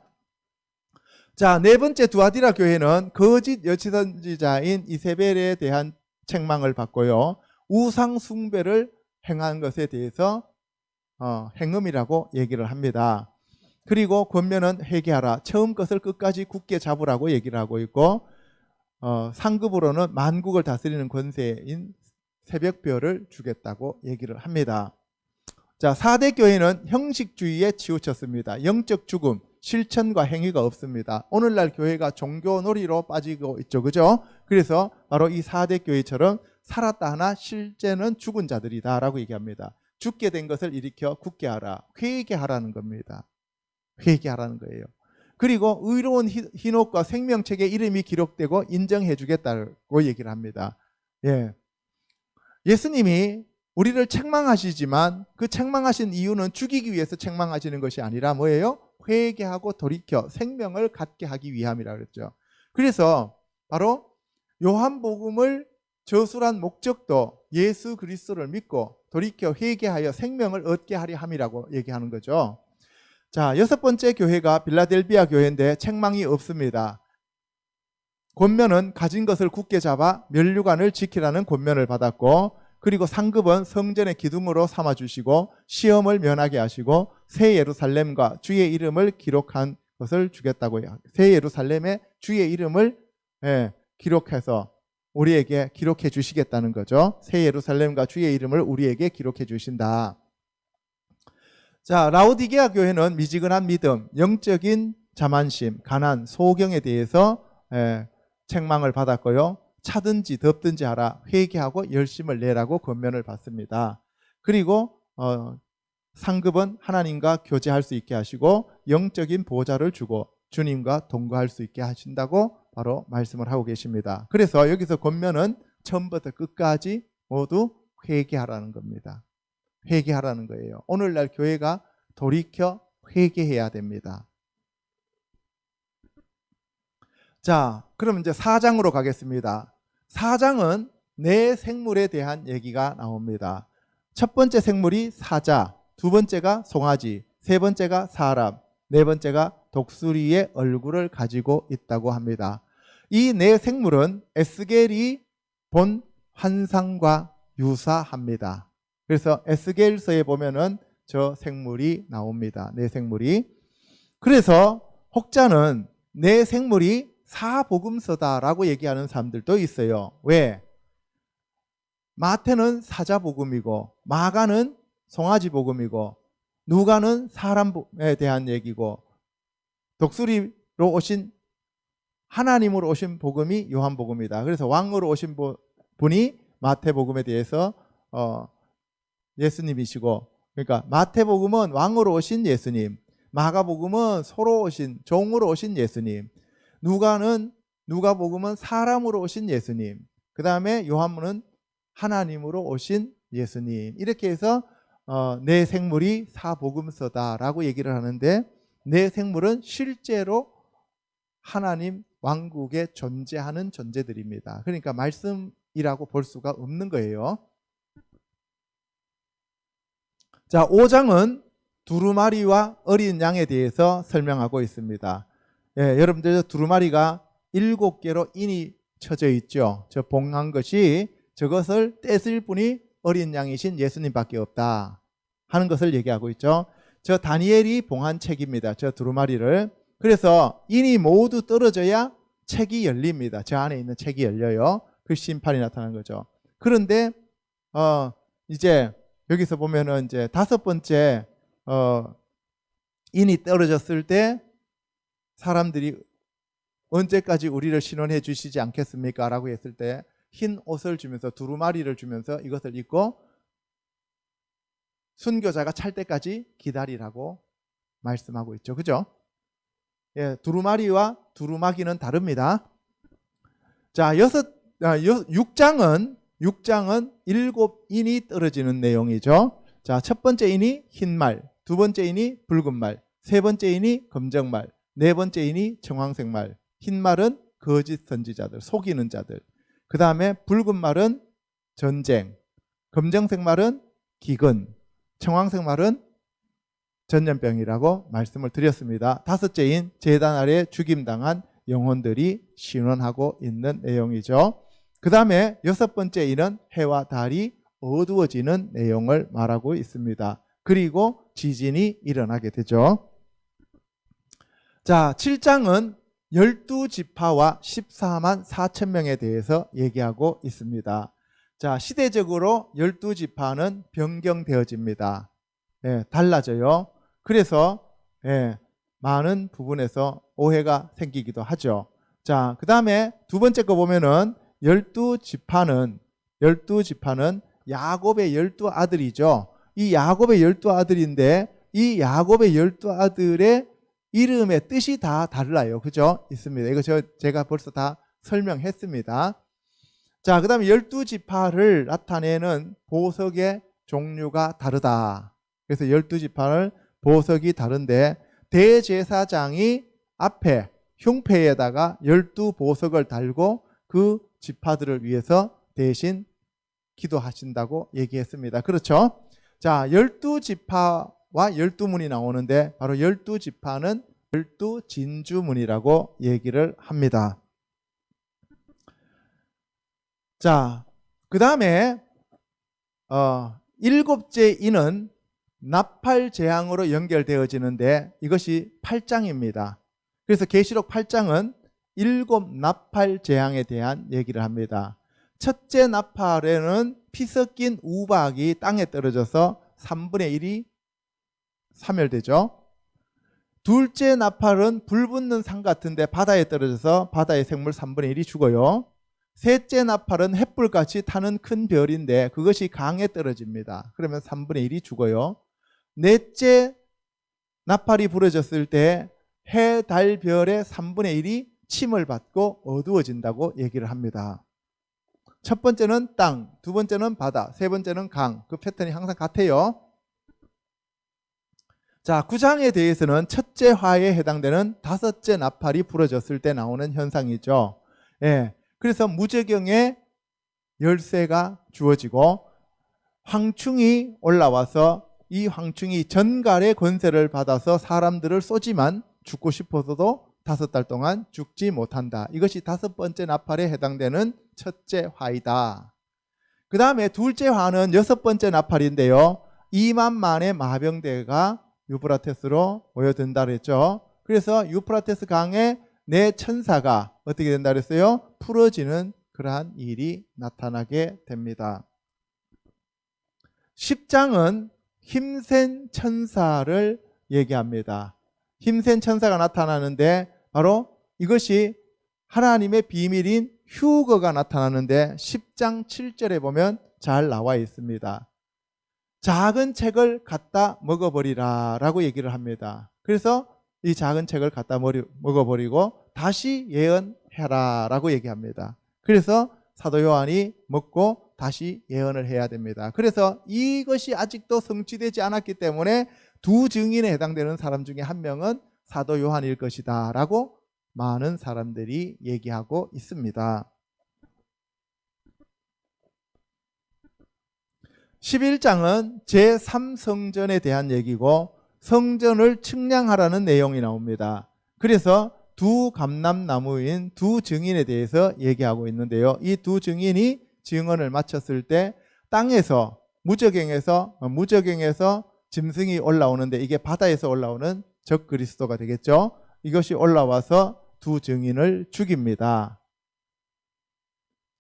자, 네 번째 두아디라 교회는 거짓 여치선지자인 이세벨에 대한 책망을 받고요. 우상 숭배를 행한 것에 대해서 행음이라고 얘기를 합니다. 그리고 권면은 회개하라, 처음 것을 끝까지 굳게 잡으라고 얘기를 하고 있고, 상급으로는 만국을 다스리는 권세인 새벽별을 주겠다고 얘기를 합니다. 자, 4대 교회는 형식주의에 치우쳤습니다. 영적 죽음, 실천과 행위가 없습니다. 오늘날 교회가 종교놀이로 빠지고 있죠. 그죠? 그래서 바로 이 4대 교회처럼 살았다 하나 실제는 죽은 자들이다 라고 얘기합니다. 죽게 된 것을 일으켜 굳게 하라, 회개하라는 겁니다. 회개하라는 거예요. 그리고 의로운 hinok과 생명책에 이름이 기록되고 인정해 주겠다고 얘기를 합니다. 예수님이 우리를 책망하시지만 그 책망하신 이유는 죽이기 위해서 책망하시는 것이 아니라 뭐예요? 회개하고 돌이켜 생명을 갖게 하기 위함이라 그랬죠. 그래서 바로 요한복음을 저술한 목적도 예수 그리스도를 믿고 돌이켜 회개하여 생명을 얻게 하려 함이라고 얘기하는 거죠. 자, 6번째 교회가 빌라델비아 교회인데 책망이 없습니다. 권면은 가진 것을 굳게 잡아 면류관을 지키라는 권면을 받았고, 그리고 상급은 성전의 기둥으로 삼아주시고 시험을 면하게 하시고 새 예루살렘과 주의 이름을 기록한 것을 주겠다고 해요. 새 예루살렘에 주의 이름을 기록해서 우리에게 기록해 주시겠다는 거죠. 새 예루살렘과 주의 이름을 우리에게 기록해 주신다. 자, 라오디게아 교회는 미지근한 믿음, 영적인 자만심, 가난, 소경에 대해서 책망을 받았고요. 차든지 덥든지 하라, 회개하고 열심을 내라고 권면을 받습니다. 그리고 상급은 하나님과 교제할 수 있게 하시고 영적인 보좌를 주고 주님과 동거할 수 있게 하신다고 바로 말씀을 하고 계십니다. 그래서 여기서 권면은 처음부터 끝까지 모두 회개하라는 겁니다. 회개하라는 거예요. 오늘날 교회가 돌이켜 회개해야 됩니다. 자, 그럼 이제 4장으로 가겠습니다. 4장은 네 생물에 대한 얘기가 나옵니다. 첫 번째 생물이 사자, 두 번째가 송아지, 세 번째가 사람, 네 번째가 독수리의 얼굴을 가지고 있다고 합니다. 이 네 생물은 에스겔이 본 환상과 유사합니다. 그래서 에스겔서에 보면은 저 생물이 나옵니다. 네 생물이. 그래서 혹자는 네 생물이 사복음서다라고 얘기하는 사람들도 있어요. 왜? 마태는 사자복음이고 마가는 송아지복음이고 누가는 사람에 대한 얘기고 독수리로 오신 하나님으로 오신 복음이 요한복음이다. 그래서 왕으로 오신 분이 마태복음에 대해서 예수님이시고, 그러니까 마태복음은 왕으로 오신 예수님, 마가복음은 소로 오신 종으로 오신 예수님, 누가복음은 사람으로 오신 예수님, 그 다음에 요한은 하나님으로 오신 예수님. 이렇게 해서 네 생물이 사복음서다라고 얘기를 하는데, 네 생물은 실제로 하나님 왕국에 존재하는 존재들입니다. 그러니까 말씀이라고 볼 수가 없는 거예요. 자, 5장은 두루마리와 어린 양에 대해서 설명하고 있습니다. 예, 여러분들 두루마리가 7개로 인이 쳐져 있죠. 저 봉한 것이 저것을 떼실 분이 어린 양이신 예수님밖에 없다 하는 것을 얘기하고 있죠. 저 다니엘이 봉한 책입니다. 저 두루마리를. 그래서 인이 모두 떨어져야 책이 열립니다. 저 안에 있는 책이 열려요. 그 심판이 나타나는 거죠. 그런데 이제 여기서 보면은 이제 5번째 인이 떨어졌을 때 사람들이 언제까지 우리를 신원해 주시지 않겠습니까? 라고 했을 때 흰 옷을 주면서 두루마리를 주면서 이것을 입고 순교자가 찰 때까지 기다리라고 말씀하고 있죠. 그죠? 예, 두루마리와 두루마기는 다릅니다. 자, 6장은 7인이 떨어지는 내용이죠. 자, 첫 번째 인이 흰 말, 두 번째 인이 붉은 말, 세 번째 인이 검정 말, 네 번째 인이 청황색 말. 흰 말은 거짓 선지자들, 속이는 자들. 그 다음에 붉은 말은 전쟁, 검정색 말은 기근, 청황색 말은 전염병이라고 말씀을 드렸습니다. 5째인 제단 아래 죽임당한 영혼들이 신원하고 있는 내용이죠. 그 다음에 6번째 인은 해와 달이 어두워지는 내용을 말하고 있습니다. 그리고 지진이 일어나게 되죠. 자, 7장은 12지파와 14만 4천 명에 대해서 얘기하고 있습니다. 자, 시대적으로 12지파는 변경되어집니다. 예, 달라져요. 그래서 많은 부분에서 오해가 생기기도 하죠. 자, 그 다음에 두 번째 거 보면은 12지파는 야곱의 12아들이죠. 이 야곱의 12아들인데 이 야곱의 12아들의 이름의 뜻이 다 달라요. 그죠? 있습니다. 이거 제가 벌써 다 설명했습니다. 자, 그 다음에 12지파를 나타내는 보석의 종류가 다르다. 그래서 12지파를 보석이 다른데 대제사장이 앞에 흉패에다가 12보석을 달고 그 지파들을 위해서 대신 기도하신다고 얘기했습니다. 그렇죠? 자, 12지파와 12문이 나오는데 바로 12지파는 12진주문이라고 얘기를 합니다. 자, 그 다음에 7째 인은 나팔 재앙으로 연결되어지는데 이것이 8장입니다. 그래서 계시록 8장은 7 나팔 재앙에 대한 얘기를 합니다. 첫째 나팔에는 피 섞인 우박이 땅에 떨어져서 3분의 1이 사멸되죠. 둘째 나팔은 불 붙는 산 같은데 바다에 떨어져서 바다의 생물 3분의 1이 죽어요. 셋째 나팔은 햇불같이 타는 큰 별인데 그것이 강에 떨어집니다. 그러면 3분의 1이 죽어요. 넷째 나팔이 부러졌을 때 해, 달, 별의 3분의 1이 침을 받고 어두워진다고 얘기를 합니다. 첫 번째는 땅, 두 번째는 바다, 세 번째는 강. 그 패턴이 항상 같아요. 자, 9장에 대해서는 첫째 화에 해당되는 5째 나팔이 부러졌을 때 나오는 현상이죠. 예. 그래서 무저경에 열쇠가 주어지고 황충이 올라와서 이 황충이 전갈의 권세를 받아서 사람들을 쏘지만 죽고 싶어서도 5달 동안 죽지 못한다. 이것이 5번째 나팔에 해당되는 첫째 화이다. 그 다음에 둘째 화는 6번째 나팔인데요. 2만만의 마병대가 유프라테스로 모여든다 그랬죠. 그래서 유프라테스 강에 내 천사가 어떻게 된다 그랬어요? 풀어지는 그러한 일이 나타나게 됩니다. 10장은 힘센 천사를 얘기합니다. 힘센 천사가 나타나는데 바로 이것이 하나님의 비밀인 휴거가 나타나는데 10장 7절에 보면 잘 나와 있습니다. 작은 책을 갖다 먹어버리라 라고 얘기를 합니다. 그래서 이 작은 책을 갖다 먹어버리고 다시 예언해라 라고 얘기합니다. 그래서 사도 요한이 먹고 다시 예언을 해야 됩니다. 그래서 이것이 아직도 성취되지 않았기 때문에 두 증인에 해당되는 사람 중에 한 명은 사도 요한일 것이다 라고 많은 사람들이 얘기하고 있습니다. 11장은 제3성전에 대한 얘기고 성전을 측량하라는 내용이 나옵니다. 그래서 두 감람나무인 두 증인에 대해서 얘기하고 있는데요. 이 두 증인이 증언을 마쳤을 때 땅에서 무저갱에서 짐승이 올라오는데 이게 바다에서 올라오는 적 그리스도가 되겠죠. 이것이 올라와서 두 증인을 죽입니다.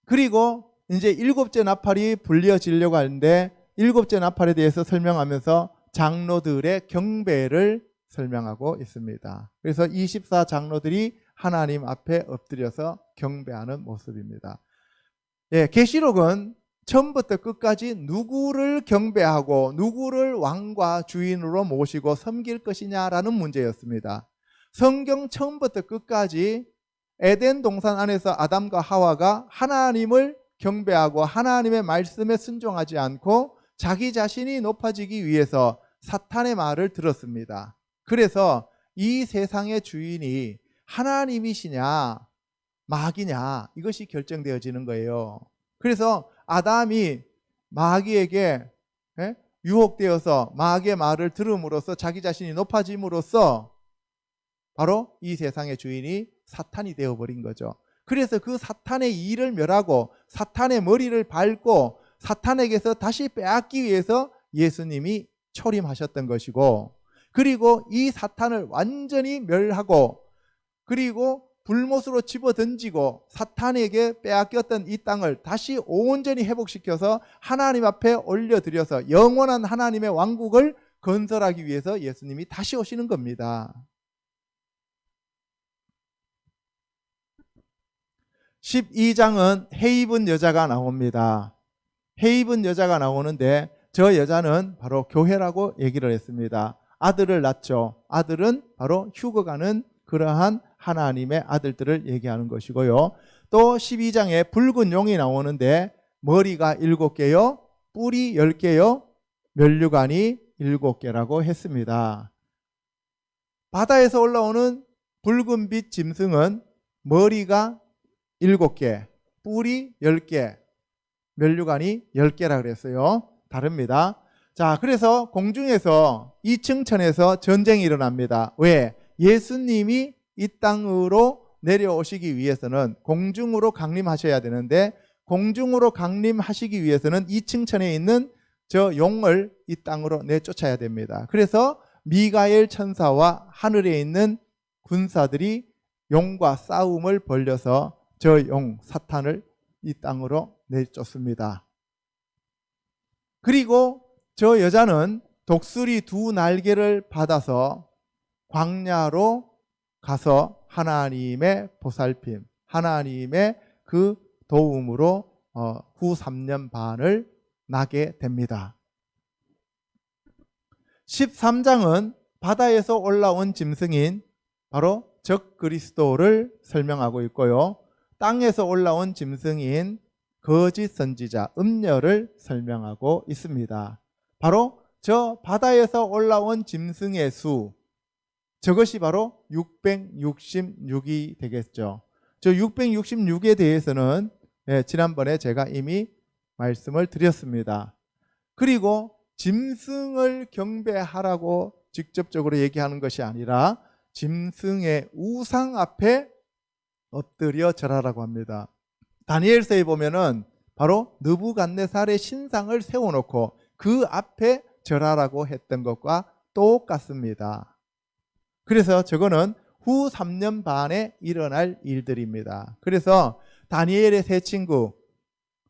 그리고 이제 7째 나팔이 불려지려고 하는데 7째 나팔에 대해서 설명하면서 장로들의 경배를 설명하고 있습니다. 그래서 24장로들이 하나님 앞에 엎드려서 경배하는 모습입니다. 예, 계시록은 처음부터 끝까지 누구를 경배하고 누구를 왕과 주인으로 모시고 섬길 것이냐라는 문제였습니다. 성경 처음부터 끝까지 에덴 동산 안에서 아담과 하와가 하나님을 경배하고 하나님의 말씀에 순종하지 않고 자기 자신이 높아지기 위해서 사탄의 말을 들었습니다. 그래서 이 세상의 주인이 하나님이시냐 마귀냐 이것이 결정되어지는 거예요. 그래서 아담이 마귀에게 유혹되어서 마귀의 말을 들음으로써 자기 자신이 높아짐으로써 바로 이 세상의 주인이 사탄이 되어버린 거죠. 그래서 그 사탄의 일을 멸하고 사탄의 머리를 밟고 사탄에게서 다시 빼앗기 위해서 예수님이 초림하셨던 것이고, 그리고 이 사탄을 완전히 멸하고 그리고 불못으로 집어던지고 사탄에게 빼앗겼던 이 땅을 다시 온전히 회복시켜서 하나님 앞에 올려드려서 영원한 하나님의 왕국을 건설하기 위해서 예수님이 다시 오시는 겁니다. 12장은 해 입은 여자가 나옵니다. 해 입은 여자가 나오는데 저 여자는 바로 교회라고 얘기를 했습니다. 아들을 낳죠. 아들은 바로 휴거가는 그러한 하나님의 아들들을 얘기하는 것이고요. 또 12장에 붉은 용이 나오는데 머리가 7개요, 뿔이 10개요, 면류관이 7개라고 했습니다. 바다에서 올라오는 붉은빛 짐승은 머리가 7개, 뿔이 10개, 면류관이 10개라 그랬어요. 다릅니다. 자, 그래서 공중에서 2층 천에서 전쟁이 일어납니다. 왜? 예수님이 이 땅으로 내려오시기 위해서는 공중으로 강림하셔야 되는데 공중으로 강림하시기 위해서는 2층 천에 있는 저 용을 이 땅으로 내쫓아야 됩니다. 그래서 미가엘 천사와 하늘에 있는 군사들이 용과 싸움을 벌여서 저 용 사탄을 이 땅으로 내쫓습니다. 그리고 저 여자는 독수리 2날개를 받아서 광야로 가서 하나님의 보살핌, 하나님의 그 도움으로 후 3년 반을 나게 됩니다. 13장은 바다에서 올라온 짐승인 바로 적 그리스도를 설명하고 있고요. 땅에서 올라온 짐승인 거짓 선지자, 음녀를 설명하고 있습니다. 바로 저 바다에서 올라온 짐승의 수, 저것이 바로 666이 되겠죠. 저 666에 대해서는 예, 지난번에 제가 이미 말씀을 드렸습니다. 그리고 짐승을 경배하라고 직접적으로 얘기하는 것이 아니라 짐승의 우상 앞에 엎드려 절하라고 합니다. 다니엘서에 보면은 바로 느부갓네살의 신상을 세워놓고 그 앞에 절하라고 했던 것과 똑같습니다. 그래서 저거는 후 3년 반에 일어날 일들입니다. 그래서 다니엘의 세 친구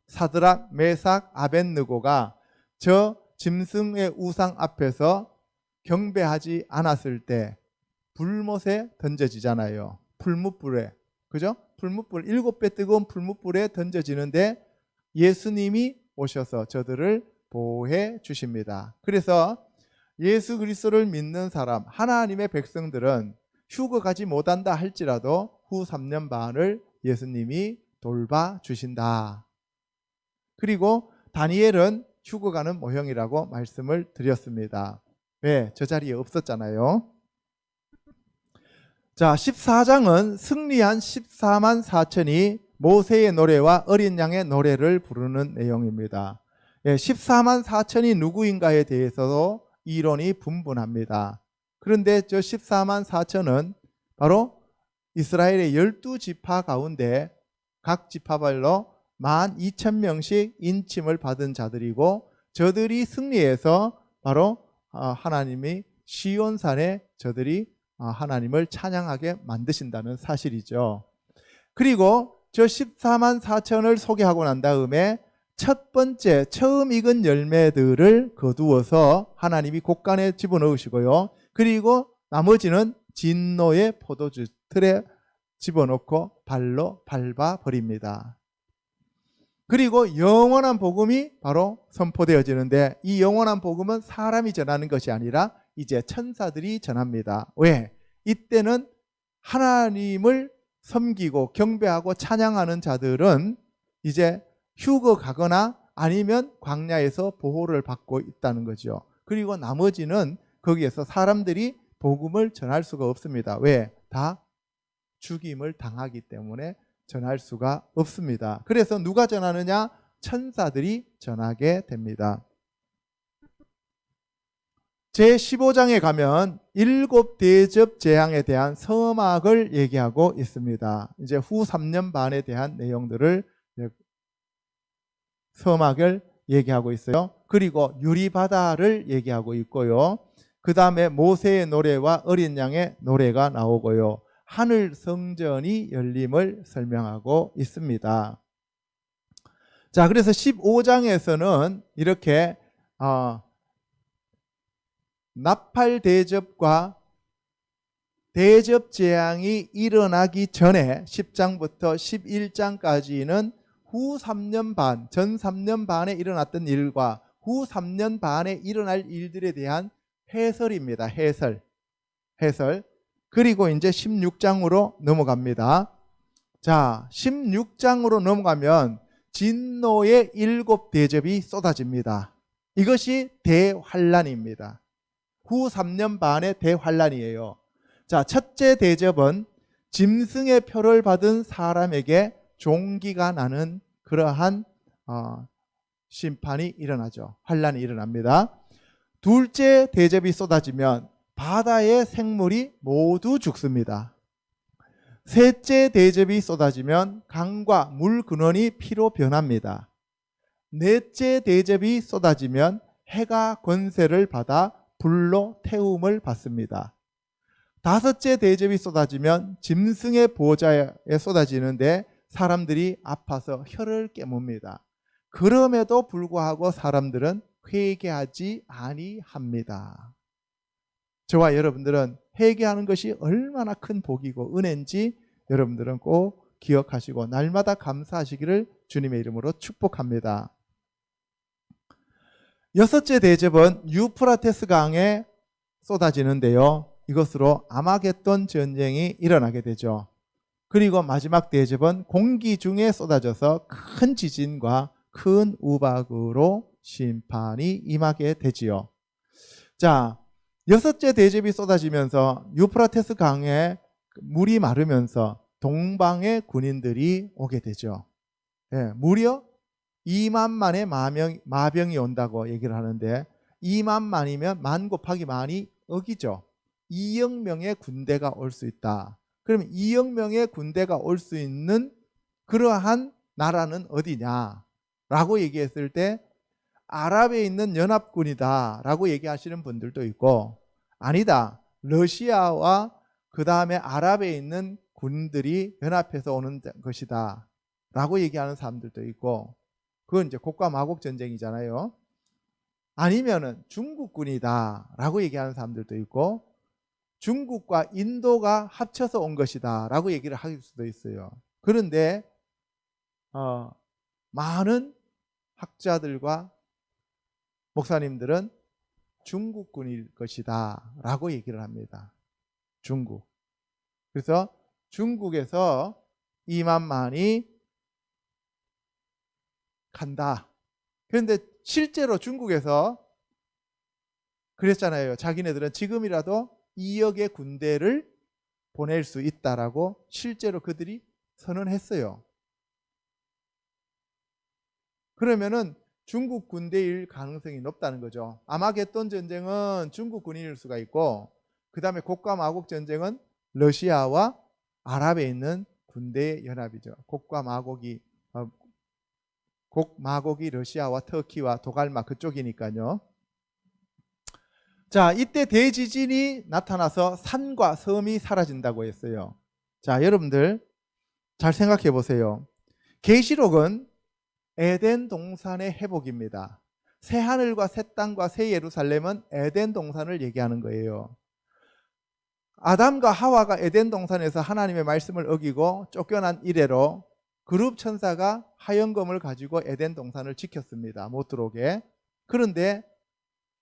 사드락, 메삭, 아벳느고가 저 짐승의 우상 앞에서 경배하지 않았을 때 불못에 던져지잖아요. 풀무불에. 그죠? 풀무불, 7배 뜨거운 풀무불에 던져지는데 예수님이 오셔서 저들을 보호해 주십니다. 그래서 예수 그리스도를 믿는 사람, 하나님의 백성들은 휴거 가지 못한다 할지라도 후 3년 반을 예수님이 돌봐 주신다. 그리고 다니엘은 휴거 가는 모형이라고 말씀을 드렸습니다. 왜? 저 자리에 없었잖아요. 자, 14장은 승리한 14만 4천이 모세의 노래와 어린 양의 노래를 부르는 내용입니다. 14만 4천이 누구인가에 대해서도 이론이 분분합니다. 그런데 저 14만 4천은 바로 이스라엘의 12지파 가운데 각 지파별로 12,000명씩 인침을 받은 자들이고 저들이 승리해서 바로 하나님이 시온산에 저들이 하나님을 찬양하게 만드신다는 사실이죠. 그리고 저 14만 4천을 소개하고 난 다음에 첫 번째 처음 익은 열매들을 거두어서 하나님이 곡간에 집어넣으시고요. 그리고 나머지는 진노의 포도주 틀에 집어넣고 발로 밟아 버립니다. 그리고 영원한 복음이 바로 선포되어지는데 이 영원한 복음은 사람이 전하는 것이 아니라 이제 천사들이 전합니다. 왜? 이때는 하나님을 섬기고 경배하고 찬양하는 자들은 이제 휴거 가거나 아니면 광야에서 보호를 받고 있다는 거죠. 그리고 나머지는 거기에서 사람들이 복음을 전할 수가 없습니다. 왜? 다 죽임을 당하기 때문에 전할 수가 없습니다. 그래서 누가 전하느냐? 천사들이 전하게 됩니다. 제15장에 가면 7대접 재앙에 대한 서막을 얘기하고 있습니다. 이제 후 3년 반에 대한 내용들을 서막을 얘기하고 있어요. 그리고 유리바다를 얘기하고 있고요. 그 다음에 모세의 노래와 어린 양의 노래가 나오고요. 하늘 성전이 열림을 설명하고 있습니다. 자, 그래서 15장에서는 이렇게 나팔 대접과 대접 재앙이 일어나기 전에 10장부터 11장까지는 후 3년 반, 전 3년 반에 일어났던 일과 후 3년 반에 일어날 일들에 대한 해설입니다. 해설. 그리고 이제 16장으로 넘어갑니다. 자, 16장으로 넘어가면 진노의 7대접이 쏟아집니다. 이것이 대환란입니다. 후 3년 반의 대환란이에요. 자, 첫째 대접은 짐승의 표를 받은 사람에게 종기가 나는 그러한 심판이 일어나죠. 환란이 일어납니다. 둘째 대접이 쏟아지면 바다의 생물이 모두 죽습니다. 셋째 대접이 쏟아지면 강과 물 근원이 피로 변합니다. 넷째 대접이 쏟아지면 해가 권세를 받아 불로 태움을 받습니다. 다섯째 대접이 쏟아지면 짐승의 보호자에 쏟아지는데 사람들이 아파서 혀를 깨뭅니다. 그럼에도 불구하고 사람들은 회개하지 아니합니다. 저와 여러분들은 회개하는 것이 얼마나 큰 복이고 은혜인지 여러분들은 꼭 기억하시고 날마다 감사하시기를 주님의 이름으로 축복합니다. 여섯째 대접은 유프라테스 강에 쏟아지는데요. 이것으로 아마겟돈 전쟁이 일어나게 되죠. 그리고 마지막 대접은 공기 중에 쏟아져서 큰 지진과 큰 우박으로 심판이 임하게 되지요. 자, 여섯째 대접이 쏟아지면서 유프라테스 강에 물이 마르면서 동방의 군인들이 오게 되죠. 무려 2만 만에 마병이 온다고 얘기를 하는데 2만 만이면 만 곱하기 만이 억이죠. 2억 명의 군대가 올 수 있다. 그러면 2억 명의 군대가 올 수 있는 그러한 나라는 어디냐라고 얘기했을 때 아랍에 있는 연합군이다 라고 얘기하시는 분들도 있고, 아니다, 러시아와 그 다음에 아랍에 있는 군들이 연합해서 오는 것이다 라고 얘기하는 사람들도 있고, 그건 이제 곡과 마곡 전쟁이잖아요. 아니면은 중국군이다 라고 얘기하는 사람들도 있고, 중국과 인도가 합쳐서 온 것이다 라고 얘기를 할 수도 있어요. 그런데 많은 학자들과 목사님들은 중국군일 것이다 라고 얘기를 합니다. 중국. 그래서 중국에서 2만 만이 간다. 그런데 실제로 중국에서 그랬잖아요. 자기네들은 지금이라도 2억의 군대를 보낼 수 있다라고 실제로 그들이 선언했어요. 그러면은 중국 군대일 가능성이 높다는 거죠. 아마겟돈 전쟁은 중국 군인일 수가 있고, 그 다음에 곡과 마곡 전쟁은 러시아와 아랍에 있는 군대의 연합이죠. 곡과 마곡이 곡 마곡이 러시아와 터키와 도갈마 그쪽이니까요. 자, 이때 대지진이 나타나서 산과 섬이 사라진다고 했어요. 자, 여러분들 잘 생각해 보세요. 계시록은 에덴 동산의 회복입니다. 새 하늘과 새 땅과 새 예루살렘은 에덴 동산을 얘기하는 거예요. 아담과 하와가 에덴 동산에서 하나님의 말씀을 어기고 쫓겨난 이래로 그룹 천사가 하영검을 가지고 에덴 동산을 지켰습니다. 못 들어오게. 그런데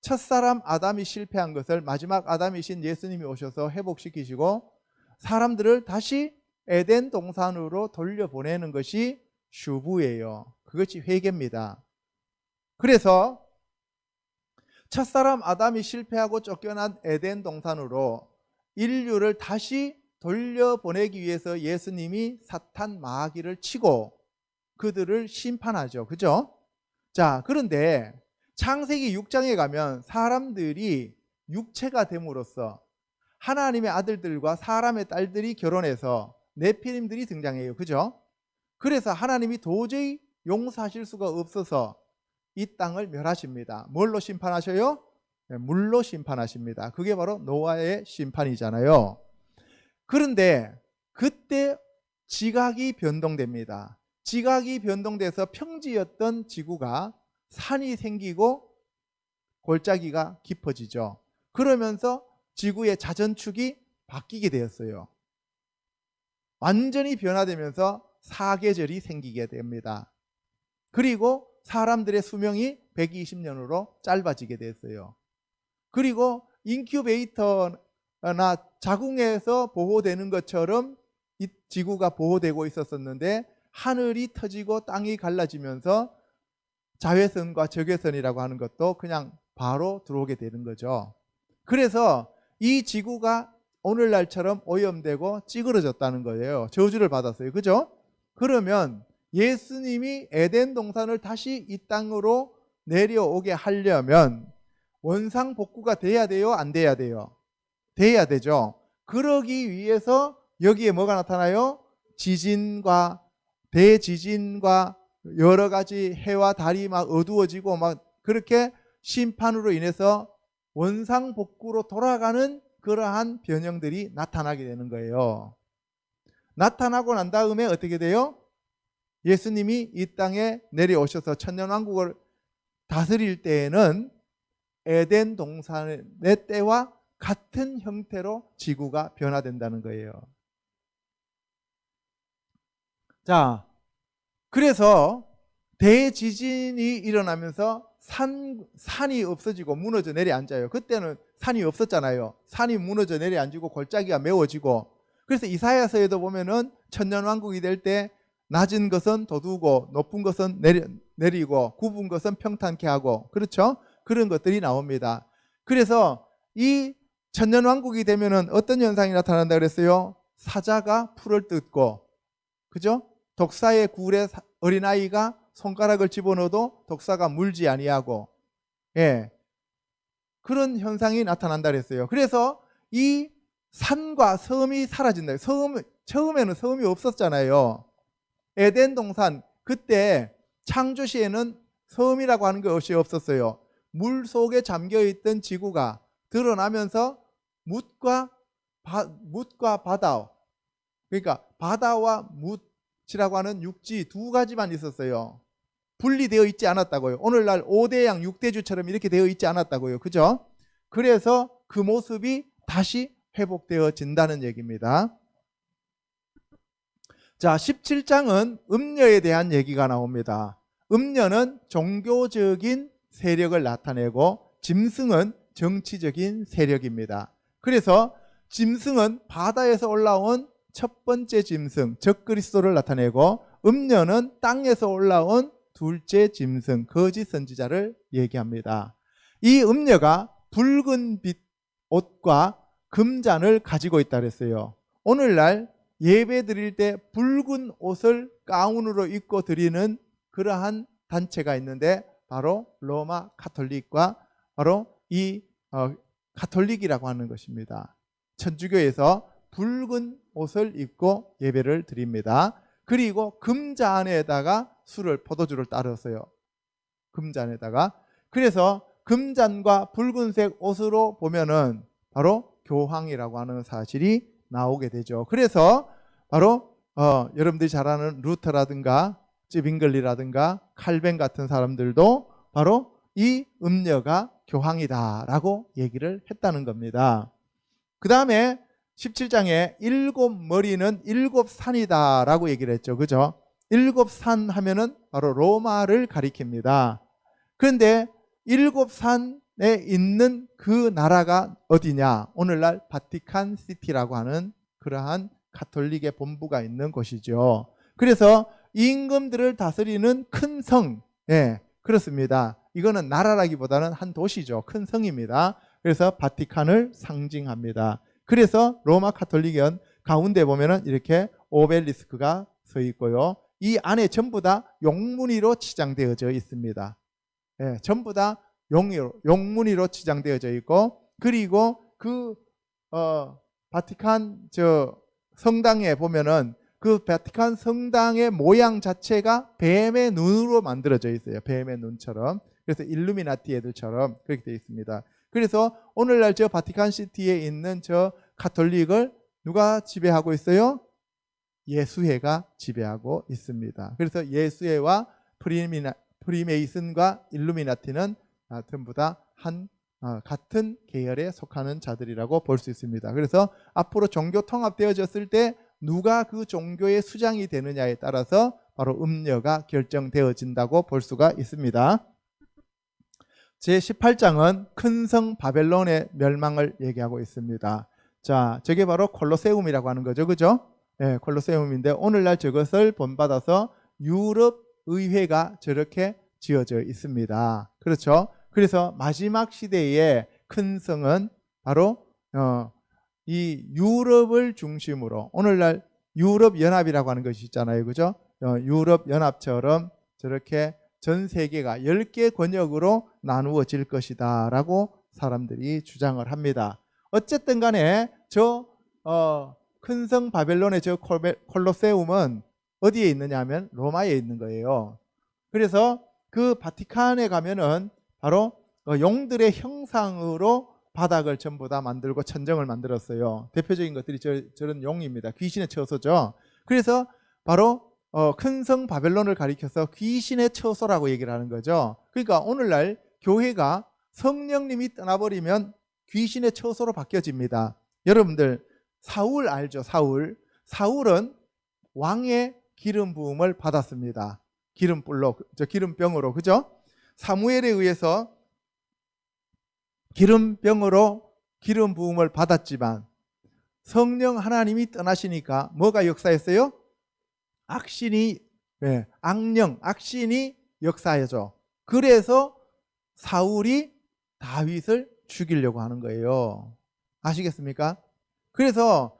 첫사람 아담이 실패한 것을 마지막 아담이신 예수님이 오셔서 회복시키시고 사람들을 다시 에덴 동산으로 돌려보내는 것이 슈브예요. 그것이 회개입니다. 그래서 첫사람 아담이 실패하고 쫓겨난 에덴 동산으로 인류를 다시 돌려보내기 위해서 예수님이 사탄 마귀를 치고 그들을 심판하죠. 그죠? 자, 그런데 창세기 6장에 가면 사람들이 육체가 됨으로써 하나님의 아들들과 사람의 딸들이 결혼해서 네피림들이 등장해요. 그죠? 그래서 하나님이 도저히 용서하실 수가 없어서 이 땅을 멸하십니다. 뭘로 심판하셔요? 물로 심판하십니다. 그게 바로 노아의 심판이잖아요. 그런데 그때 지각이 변동됩니다. 지각이 변동돼서 평지였던 지구가 산이 생기고 골짜기가 깊어지죠. 그러면서 지구의 자전축이 바뀌게 되었어요. 완전히 변화되면서 사계절이 생기게 됩니다. 그리고 사람들의 수명이 120년으로 짧아지게 됐어요. 그리고 인큐베이터나 자궁에서 보호되는 것처럼 이 지구가 보호되고 있었는데 하늘이 터지고 땅이 갈라지면서 자외선과 적외선이라고 하는 것도 그냥 바로 들어오게 되는 거죠. 그래서 이 지구가 오늘날처럼 오염되고 찌그러졌다는 거예요. 저주를 받았어요. 그죠? 그러면 예수님이 에덴 동산을 다시 이 땅으로 내려오게 하려면 원상복구가 돼야 돼요? 안 돼야 돼요? 돼야 되죠. 그러기 위해서 여기에 뭐가 나타나요? 지진과 대지진과 여러 가지 해와 달이 막 어두워지고 막 그렇게 심판으로 인해서 원상복구로 돌아가는 그러한 변형들이 나타나게 되는 거예요. 나타나고 난 다음에 어떻게 돼요? 예수님이 이 땅에 내려오셔서 천년왕국을 다스릴 때에는 에덴 동산의 때와 같은 형태로 지구가 변화된다는 거예요. 자, 그래서 대지진이 일어나면서 산이 없어지고 무너져 내려앉아요. 그때는 산이 없었잖아요. 산이 무너져 내려앉고 골짜기가 메워지고, 그래서 이사야서에도 보면은 천년왕국이 될 때 낮은 것은 돋우고 높은 것은 내리고 굽은 것은 평탄케 하고, 그렇죠? 그런 것들이 나옵니다. 그래서 이 천년왕국이 되면은 어떤 현상이 나타난다 그랬어요? 사자가 풀을 뜯고, 그죠? 독사의 굴에 어린아이가 손가락을 집어넣어도 독사가 물지 아니하고, 예, 그런 현상이 나타난다 그랬어요. 그래서 이 산과 섬이 사라진다. 처음에는 섬이 없었잖아요. 에덴 동산, 그때 창조 시에는 섬이라고 하는 것이 없었어요. 물 속에 잠겨있던 지구가 드러나면서 묻과 바다, 그러니까 바다와 묻이라고 하는 육지 두 가지만 있었어요. 분리되어 있지 않았다고요. 오늘날 5대양 6대주처럼 이렇게 되어 있지 않았다고요. 그죠? 그래서 그 모습이 다시 회복되어진다는 얘기입니다. 자, 17장은 음녀에 대한 얘기가 나옵니다. 음녀는 종교적인 세력을 나타내고 짐승은 정치적인 세력입니다. 그래서 짐승은 바다에서 올라온 첫 번째 짐승, 적그리스도를 나타내고, 음녀는 땅에서 올라온 둘째 짐승, 거짓 선지자를 얘기합니다. 이 음녀가 붉은 빛 옷과 금잔을 가지고 있다 그랬어요. 오늘날 예배 드릴 때 붉은 옷을 가운으로 입고 드리는 그러한 단체가 있는데, 바로 로마 카톨릭과 바로 이 카톨릭이라고 하는 것입니다. 천주교에서 붉은 옷을 입고 예배를 드립니다. 그리고 금잔에다가 술을, 포도주를 따르어요. 금잔에다가. 그래서 금잔과 붉은색 옷으로 보면은 바로 교황이라고 하는 사실이 나오게 되죠. 그래서 바로 여러분들이 잘 아는 루터라든가 찌빙글리라든가 칼뱅 같은 사람들도 바로 이 음녀가 교황이다라고 얘기를 했다는 겁니다. 그 다음에 17장에 일곱 머리는 일곱 산이다라고 얘기를 했죠. 그죠? 일곱 산 하면은 바로 로마를 가리킵니다. 그런데 일곱 산에 있는 그 나라가 어디냐? 오늘날 바티칸 시티라고 하는 그러한 가톨릭의 본부가 있는 곳이죠. 그래서 임금들을 다스리는 큰 성, 예, 그렇습니다. 이거는 나라라기보다는 한 도시죠. 큰 성입니다. 그래서 바티칸을 상징합니다. 그래서 로마 카톨릭은 가운데 보면은 이렇게 오벨리스크가 서 있고요. 이 안에 전부 다 용무늬로 치장되어져 있습니다. 예, 전부 다 용무늬로 치장되어져 있고, 그리고 그 바티칸 성당에 보면은 그 바티칸 성당의 모양 자체가 뱀의 눈으로 만들어져 있어요. 뱀의 눈처럼. 그래서 일루미나티 애들처럼 그렇게 되어 있습니다. 그래서 오늘날 저 바티칸 시티에 있는 저 가톨릭을 누가 지배하고 있어요? 예수회가 지배하고 있습니다. 그래서 예수회와 프리메이슨과 일루미나티는 전부 다 같은 계열에 속하는 자들이라고 볼 수 있습니다. 그래서 앞으로 종교 통합되어졌을 때 누가 그 종교의 수장이 되느냐에 따라서 바로 음녀가 결정되어진다고 볼 수가 있습니다. 제18장은 큰 성 바벨론의 멸망을 얘기하고 있습니다. 자, 저게 바로 콜로세움이라고 하는 거죠. 그죠? 네, 콜로세움인데 오늘날 저것을 본받아서 유럽 의회가 저렇게 지어져 있습니다. 그렇죠? 그래서 마지막 시대의 큰 성은 바로 이 유럽을 중심으로, 오늘날 유럽 연합이라고 하는 것이 있잖아요. 그죠? 유럽 연합처럼 저렇게 전 세계가 10개 권역으로 나누어질 것이다 라고 사람들이 주장을 합니다. 어쨌든 간에 저 큰 성 바벨론의 저 콜로세움은 어디에 있느냐 하면 로마에 있는 거예요. 그래서 그 바티칸에 가면은 바로 용들의 형상으로 바닥을 전부 다 만들고 천정을 만들었어요. 대표적인 것들이 저런 용입니다. 귀신의 처소죠. 그래서 바로 큰 성 바벨론을 가리켜서 귀신의 처소라고 얘기를 하는 거죠. 그러니까 오늘날 교회가 성령님이 떠나버리면 귀신의 처소로 바뀌어집니다. 여러분들 사울 알죠? 사울은 왕의 기름 부음을 받았습니다. 기름병으로, 그죠? 사무엘에 의해서 기름병으로 기름 부음을 받았지만 성령 하나님이 떠나시니까 뭐가 역사했어요? 악신이 역사해죠. 그래서 사울이 다윗을 죽이려고 하는 거예요. 아시겠습니까? 그래서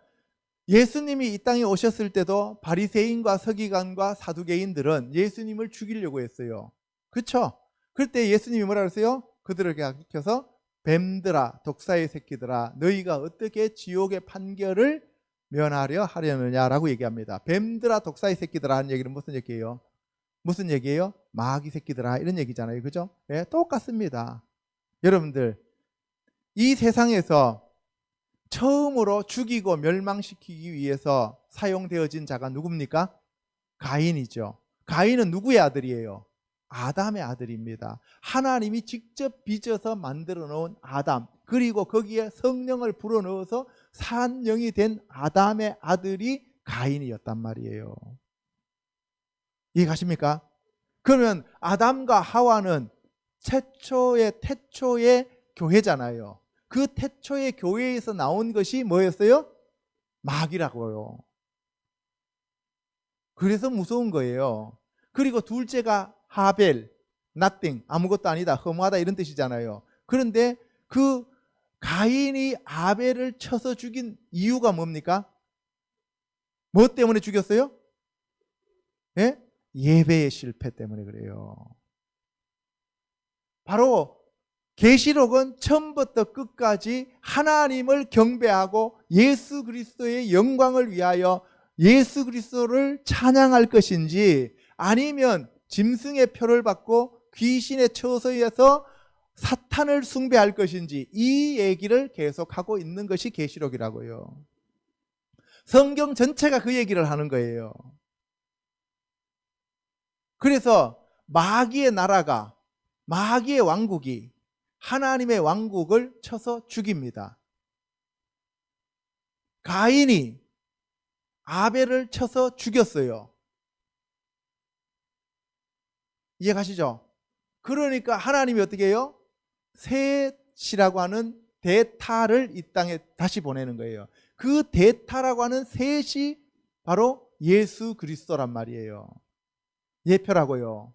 예수님이 이 땅에 오셨을 때도 바리새인과 서기관과 사두개인들은 예수님을 죽이려고 했어요. 그렇죠? 그때 예수님이 뭐라 그랬어요? 그들을 가리켜서 뱀들아, 독사의 새끼들아, 너희가 어떻게 지옥의 판결을 면하려 하려느냐라고 얘기합니다. 뱀들아, 독사의 새끼들아 하는 얘기는 무슨 얘기예요? 무슨 얘기예요? 마귀 새끼들아 이런 얘기잖아요. 그죠? 예, 똑같습니다. 여러분들, 이 세상에서 처음으로 죽이고 멸망시키기 위해서 사용되어진 자가 누굽니까? 가인이죠. 가인은 누구의 아들이에요? 아담의 아들입니다. 하나님이 직접 빚어서 만들어 놓은 아담, 그리고 거기에 성령을 불어넣어서 산 영이 된 아담의 아들이 가인이었단 말이에요. 이해가십니까? 그러면 아담과 하와는 태초의 교회잖아요. 그 태초의 교회에서 나온 것이 뭐였어요? 마귀라고요. 그래서 무서운 거예요. 그리고 둘째가 하벨, nothing, 아무것도 아니다, 허무하다 이런 뜻이잖아요. 그런데 그 가인이 아벨을 쳐서 죽인 이유가 뭡니까? 뭐 때문에 죽였어요? 예? 예배의 실패 때문에 그래요. 바로 계시록은 처음부터 끝까지 하나님을 경배하고 예수 그리스도의 영광을 위하여 예수 그리스도를 찬양할 것인지, 아니면 짐승의 표를 받고 귀신의 처소에서 사탄을 숭배할 것인지, 이 얘기를 계속하고 있는 것이 계시록이라고요. 성경 전체가 그 얘기를 하는 거예요. 그래서 마귀의 나라가, 마귀의 왕국이 하나님의 왕국을 쳐서 죽입니다. 가인이 아벨을 쳐서 죽였어요. 이해가시죠? 그러니까 하나님이 어떻게 해요? 셋이라고 하는 대타를 이 땅에 다시 보내는 거예요. 그 대타라고 하는 셋이 바로 예수 그리스도란 말이에요. 예표라고요.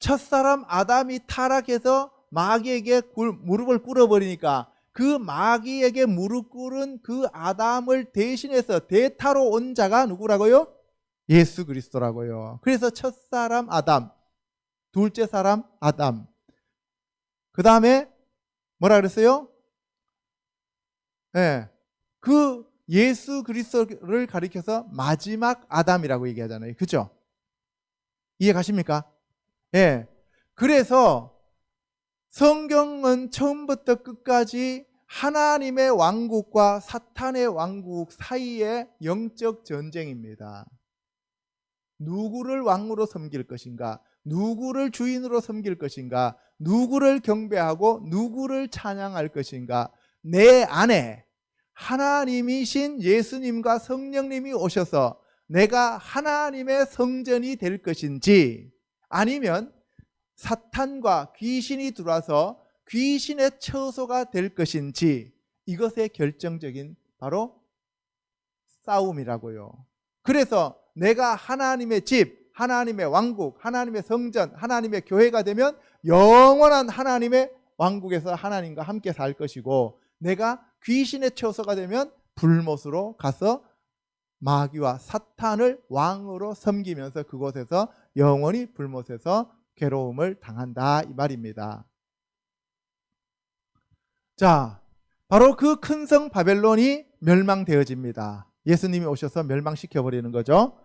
첫사람 아담이 타락해서 마귀에게 무릎을 꿇어버리니까 그 마귀에게 무릎 꿇은 그 아담을 대신해서 대타로 온 자가 누구라고요? 예수 그리스도라고요. 그래서 첫사람 아담, 둘째 사람 아담, 그 다음에 뭐라 그랬어요? 그 예수 그리스도를 가리켜서 마지막 아담이라고 얘기하잖아요. 그죠? 이해 가십니까? 그래서 성경은 처음부터 끝까지 하나님의 왕국과 사탄의 왕국 사이의 영적 전쟁입니다. 누구를 왕으로 섬길 것인가, 누구를 주인으로 섬길 것인가, 누구를 경배하고 누구를 찬양할 것인가, 내 안에 하나님이신 예수님과 성령님이 오셔서 내가 하나님의 성전이 될 것인지, 아니면 사탄과 귀신이 들어와서 귀신의 처소가 될 것인지, 이것의 결정적인 바로 싸움이라고요. 그래서 내가 하나님의 집, 하나님의 왕국, 하나님의 성전, 하나님의 교회가 되면 영원한 하나님의 왕국에서 하나님과 함께 살 것이고, 내가 귀신의 처소가 되면 불못으로 가서 마귀와 사탄을 왕으로 섬기면서 그곳에서 영원히 불못에서 괴로움을 당한다, 이 말입니다. 자, 바로 그 큰 성 바벨론이 멸망되어집니다. 예수님이 오셔서 멸망시켜버리는 거죠.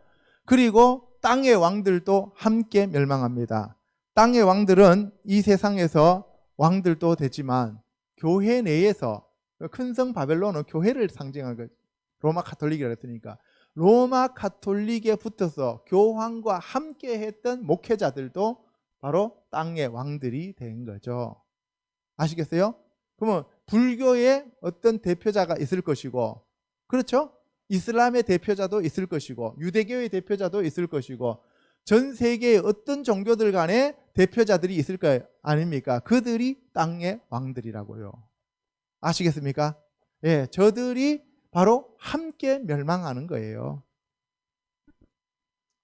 그리고 땅의 왕들도 함께 멸망합니다. 땅의 왕들은 이 세상에서 왕들도 되지만 교회 내에서, 큰 성 바벨론은 교회를 상징하는 거죠. 로마 카톨릭이라고 했으니까 로마 카톨릭에 붙어서 교황과 함께 했던 목회자들도 바로 땅의 왕들이 된 거죠. 아시겠어요? 그러면 불교의 어떤 대표자가 있을 것이고, 그렇죠? 이슬람의 대표자도 있을 것이고, 유대교의 대표자도 있을 것이고, 전 세계의 어떤 종교들 간에 대표자들이 있을 거 아닙니까? 그들이 땅의 왕들이라고요. 아시겠습니까? 저들이 바로 함께 멸망하는 거예요.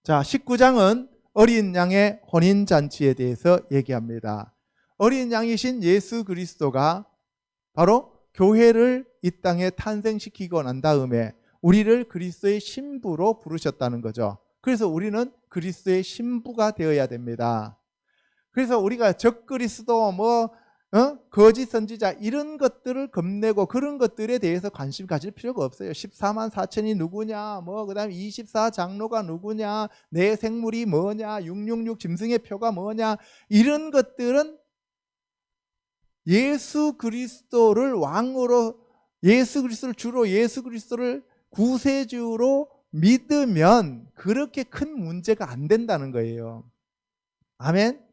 자, 19장은 어린 양의 혼인잔치에 대해서 얘기합니다. 어린 양이신 예수 그리스도가 바로 교회를 이 땅에 탄생시키고 난 다음에 우리를 그리스도의 신부로 부르셨다는 거죠. 그래서 우리는 그리스도의 신부가 되어야 됩니다. 그래서 우리가 적그리스도 거짓 선지자 이런 것들을 겁내고 그런 것들에 대해서 관심 가질 필요가 없어요. 14만 4천이 누구냐, 그다음에 24장로가 누구냐, 내 생물이 뭐냐, 666 짐승의 표가 뭐냐, 이런 것들은 예수 그리스도를 왕으로, 예수 그리스도를 주로, 예수 그리스도를 구세주로 믿으면 그렇게 큰 문제가 안 된다는 거예요. 아멘.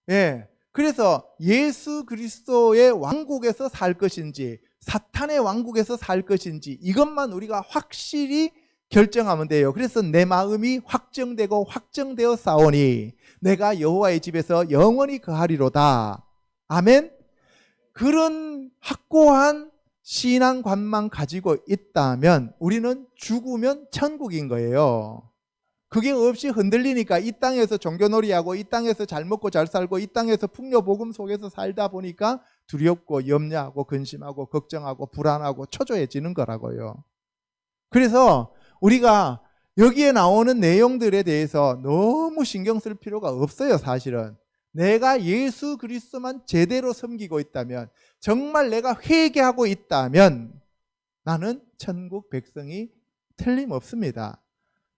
예. 그래서 예수 그리스도의 왕국에서 살 것인지 사탄의 왕국에서 살 것인지 이것만 우리가 확실히 결정하면 돼요. 그래서 내 마음이 확정되고 확정되어 싸우니 내가 여호와의 집에서 영원히 거하리로다. 아멘. 그런 확고한 신앙관만 가지고 있다면 우리는 죽으면 천국인 거예요. 그게 없이 흔들리니까 이 땅에서 종교놀이하고 이 땅에서 잘 먹고 잘 살고 이 땅에서 풍요복음 속에서 살다 보니까 두렵고 염려하고 근심하고 걱정하고 불안하고 초조해지는 거라고요. 그래서 우리가 여기에 나오는 내용들에 대해서 너무 신경 쓸 필요가 없어요. 사실은 내가 예수 그리스도만 제대로 섬기고 있다면, 정말 내가 회개하고 있다면 나는 천국 백성이 틀림없습니다.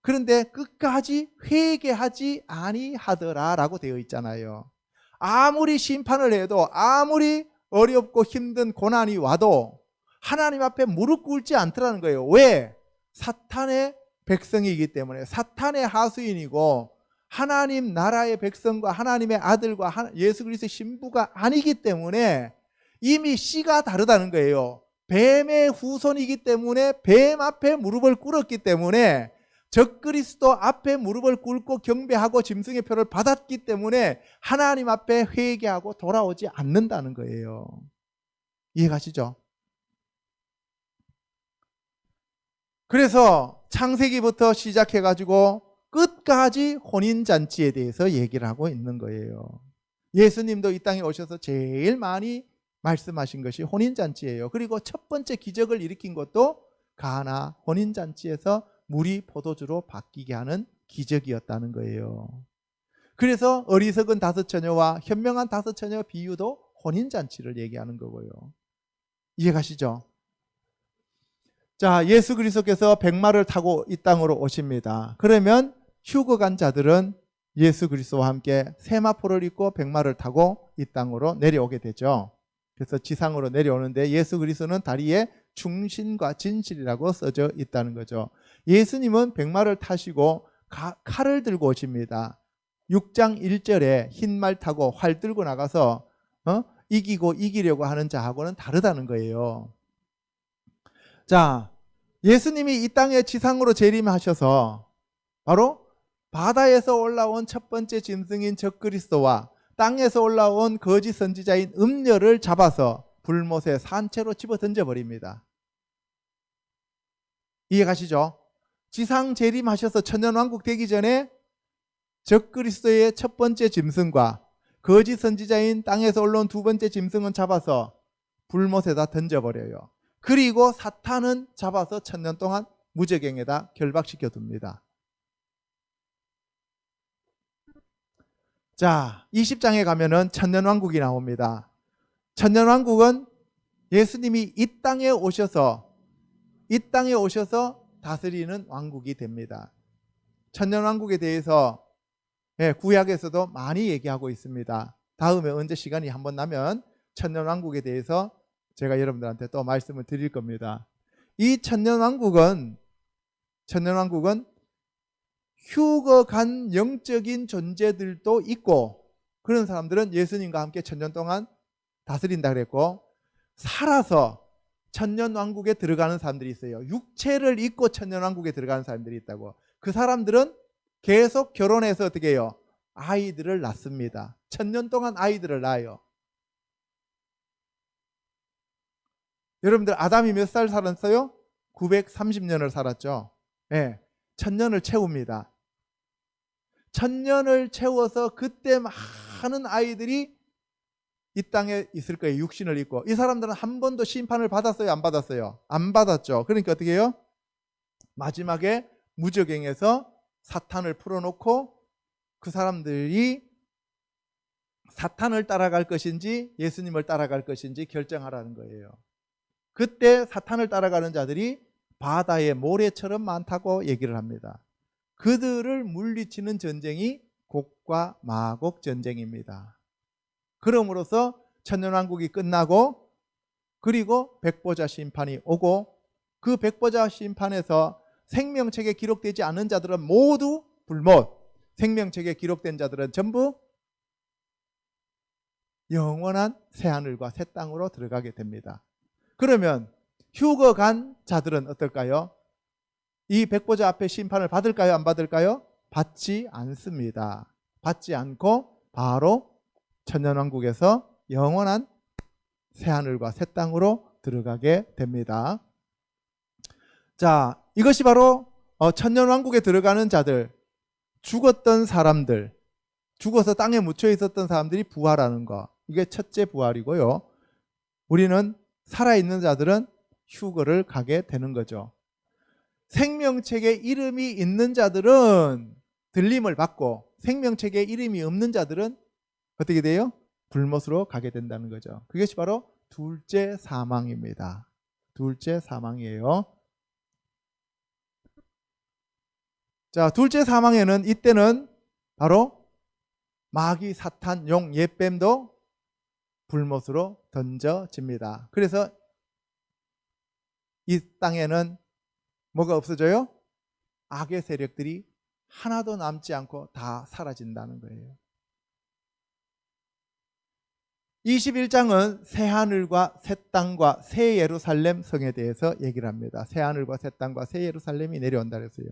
그런데 끝까지 회개하지 아니하더라 라고 되어 있잖아요. 아무리 심판을 해도, 아무리 어렵고 힘든 고난이 와도 하나님 앞에 무릎 꿇지 않더라는 거예요. 왜? 사탄의 백성이기 때문에, 사탄의 하수인이고 하나님 나라의 백성과 하나님의 아들과 예수 그리스도의 신부가 아니기 때문에 이미 씨가 다르다는 거예요. 뱀의 후손이기 때문에, 뱀 앞에 무릎을 꿇었기 때문에, 적그리스도 앞에 무릎을 꿇고 경배하고 짐승의 표를 받았기 때문에 하나님 앞에 회개하고 돌아오지 않는다는 거예요. 이해가시죠? 그래서 창세기부터 시작해가지고 끝까지 혼인잔치에 대해서 얘기를 하고 있는 거예요. 예수님도 이 땅에 오셔서 제일 많이 말씀하신 것이 혼인잔치예요. 그리고 첫 번째 기적을 일으킨 것도 가나 혼인잔치에서 물이 포도주로 바뀌게 하는 기적이었다는 거예요. 그래서 어리석은 5처녀와 현명한 5처녀 비유도 혼인잔치를 얘기하는 거고요. 이해가시죠? 자, 예수 그리스도께서 백마를 타고 이 땅으로 오십니다. 그러면 휴거간 자들은 예수 그리스도와 함께 세마포를 입고 백마를 타고 이 땅으로 내려오게 되죠. 그래서 지상으로 내려오는데 예수 그리스도는 다리에 충신과 진실이라고 써져 있다는 거죠. 예수님은 백마를 타시고 칼을 들고 오십니다. 6장 1절에 흰 말 타고 활 들고 나가서 이기고 이기려고 하는 자하고는 다르다는 거예요. 자, 예수님이 이 땅에 지상으로 재림하셔서 바로 바다에서 올라온 첫 번째 짐승인 적그리스도와 땅에서 올라온 거짓 선지자인 음녀를 잡아서 불못에 산채로 집어 던져버립니다. 이해가시죠? 지상 재림하셔서 천년왕국 되기 전에 적그리스도의 첫 번째 짐승과 거짓 선지자인 땅에서 올라온 두 번째 짐승은 잡아서 불못에다 던져버려요. 그리고 사탄은 잡아서 천년 동안 무저갱에다 결박시켜 둡니다. 자, 20장에 가면은 천년왕국이 나옵니다. 천년왕국은 예수님이 이 땅에 오셔서 다스리는 왕국이 됩니다. 천년왕국에 대해서 구약에서도 많이 얘기하고 있습니다. 다음에 언제 시간이 한번 나면 천년왕국에 대해서 제가 여러분들한테 또 말씀을 드릴 겁니다. 이 천년왕국은 휴거간 영적인 존재들도 있고, 그런 사람들은 예수님과 함께 천년 동안 다스린다 그랬고, 살아서 천년왕국에 들어가는 사람들이 있어요. 육체를 입고 천년왕국에 들어가는 사람들이 있다고. 그 사람들은 계속 결혼해서 어떻게 해요? 아이들을 낳습니다. 천년 동안 아이들을 낳아요. 여러분들 아담이 몇 살 살았어요? 930년을 살았죠. 네, 천년을 채웁니다. 천년을 채워서 그때 많은 아이들이 이 땅에 있을 거예요. 육신을 입고. 이 사람들은 한 번도 심판을 받았어요? 안 받았어요? 안 받았죠. 그러니까 어떻게 해요? 마지막에 무저갱에서 사탄을 풀어놓고 그 사람들이 사탄을 따라갈 것인지 예수님을 따라갈 것인지 결정하라는 거예요. 그때 사탄을 따라가는 자들이 바다의 모래처럼 많다고 얘기를 합니다. 그들을 물리치는 전쟁이 곡과 마곡 전쟁입니다. 그럼으로써 천년왕국이 끝나고 그리고 백보자 심판이 오고 그 백보자 심판에서 생명책에 기록되지 않은 자들은 모두 불못, 생명책에 기록된 자들은 전부 영원한 새하늘과 새 땅으로 들어가게 됩니다. 그러면 휴거 간 자들은 어떨까요? 이 백보자 앞에 심판을 받을까요? 안 받을까요? 받지 않습니다. 받지 않고 바로 천년왕국에서 영원한 새하늘과 새 땅으로 들어가게 됩니다. 자, 이것이 바로 천년왕국에 들어가는 자들, 죽었던 사람들, 죽어서 땅에 묻혀 있었던 사람들이 부활하는 거, 이게 첫째 부활이고요. 우리는 살아있는 자들은 휴거를 가게 되는 거죠. 생명책에 이름이 있는 자들은 들림을 받고 생명책에 이름이 없는 자들은 어떻게 돼요? 불못으로 가게 된다는 거죠. 그것이 바로 둘째 사망입니다. 둘째 사망이에요. 자, 둘째 사망에는 이때는 바로 마귀, 사탄, 용, 옛뱀도 불못으로 던져집니다. 그래서 이 땅에는 뭐가 없어져요? 악의 세력들이 하나도 남지 않고 다 사라진다는 거예요. 21장은 새하늘과 새 땅과 새 예루살렘 성에 대해서 얘기를 합니다. 새하늘과 새 땅과 새 예루살렘이 내려온다 그랬어요.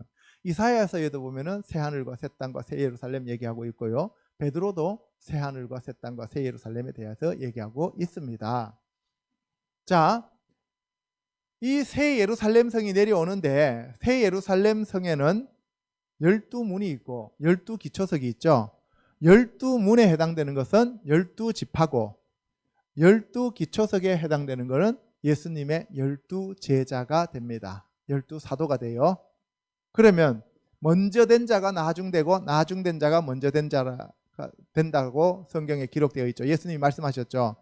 이사야서에도 보면은 새하늘과 새 땅과 새 예루살렘 얘기하고 있고요. 베드로도 새하늘과 새 땅과 새 예루살렘에 대해서 얘기하고 있습니다. 자, 이 새 예루살렘 성이 내려오는데 새 예루살렘 성에는 12문이 있고 12기초석이 있죠. 12문에 해당되는 것은 12지파고 12기초석에 해당되는 것은 예수님의 12제자가 됩니다. 12사도가 돼요. 그러면 먼저 된 자가 나중되고 나중된 자가 먼저 된 자가 된다고 성경에 기록되어 있죠. 예수님이 말씀하셨죠.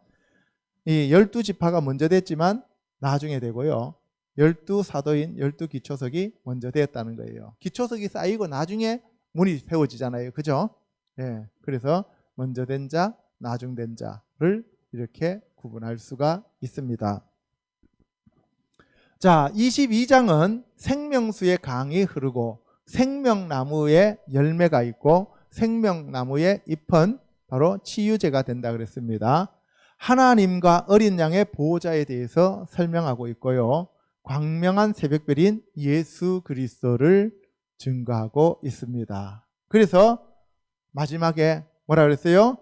이 12지파가 먼저 됐지만 나중에 되고요. 12사도인 12기초석이 먼저 되었다는 거예요. 기초석이 쌓이고 나중에 문이 세워지잖아요. 그죠? 예. 그래서 먼저 된 자, 나중된 자를 이렇게 구분할 수가 있습니다. 자, 22장은 생명수의 강이 흐르고 생명나무에 열매가 있고 생명나무의 잎은 바로 치유제가 된다 그랬습니다. 하나님과 어린 양의 보호자에 대해서 설명하고 있고요. 광명한 새벽별인 예수 그리스도를 증거하고 있습니다. 그래서 마지막에 뭐라 그랬어요?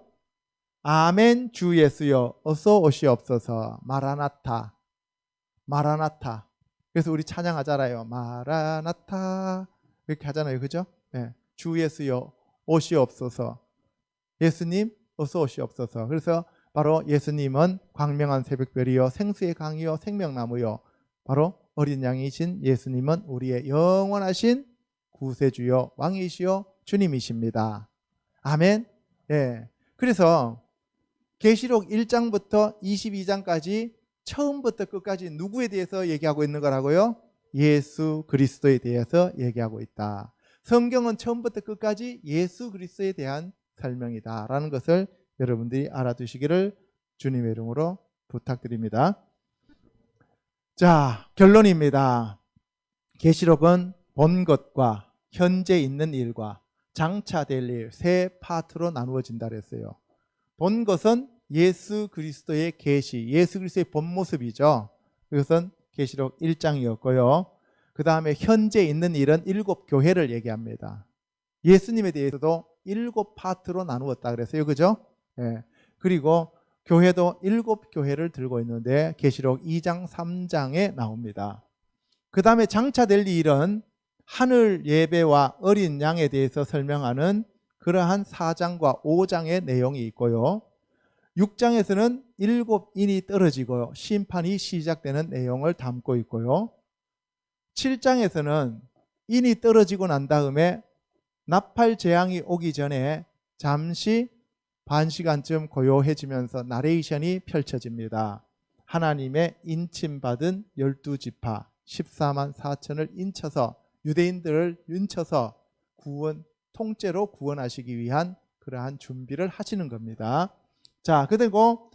아멘 주 예수여 어서 오시옵소서. 마라나타, 마라나타. 그래서 우리 찬양하잖아요. 마라나타 이렇게 하잖아요. 그죠? 네. 주 예수여 오시옵소서. 예수님 어서 오시옵소서. 그래서 바로 예수님은 광명한 새벽별이요 생수의 강이요 생명나무요 바로 어린 양이신 예수님은 우리의 영원하신 구세주요 왕이시요 주님이십니다. 아멘. 예. 그래서 계시록 1장부터 22장까지 처음부터 끝까지 누구에 대해서 얘기하고 있는 거라고요? 예수 그리스도에 대해서 얘기하고 있다. 성경은 처음부터 끝까지 예수 그리스도에 대한 설명이다라는 것을 여러분들이 알아두시기를 주님의 이름으로 부탁드립니다. 자, 결론입니다. 계시록은 본 것과 현재 있는 일과 장차 될 일 세 파트로 나누어진다 그랬어요. 본 것은 예수 그리스도의 계시, 예수 그리스도의 본 모습이죠. 그것은 계시록 1장이었고요. 그 다음에 현재 있는 일은 7교회를 얘기합니다. 예수님에 대해서도 7파트로 나누었다 그랬어요. 그죠? 예. 그리고 교회도 7교회를 들고 있는데 계시록 2장 3장에 나옵니다. 그 다음에 장차 될 일은 하늘 예배와 어린 양에 대해서 설명하는 그러한 4장과 5장의 내용이 있고요. 6장에서는 7인이 떨어지고요. 심판이 시작되는 내용을 담고 있고요. 7장에서는 인이 떨어지고 난 다음에 나팔 재앙이 오기 전에 잠시 반 시간쯤 고요해지면서 나레이션이 펼쳐집니다. 하나님의 인침받은 12지파 14만 4천을 인쳐서 유대인들을 인쳐서 구원 통째로 구원하시기 위한 그러한 준비를 하시는 겁니다. 자, 그리고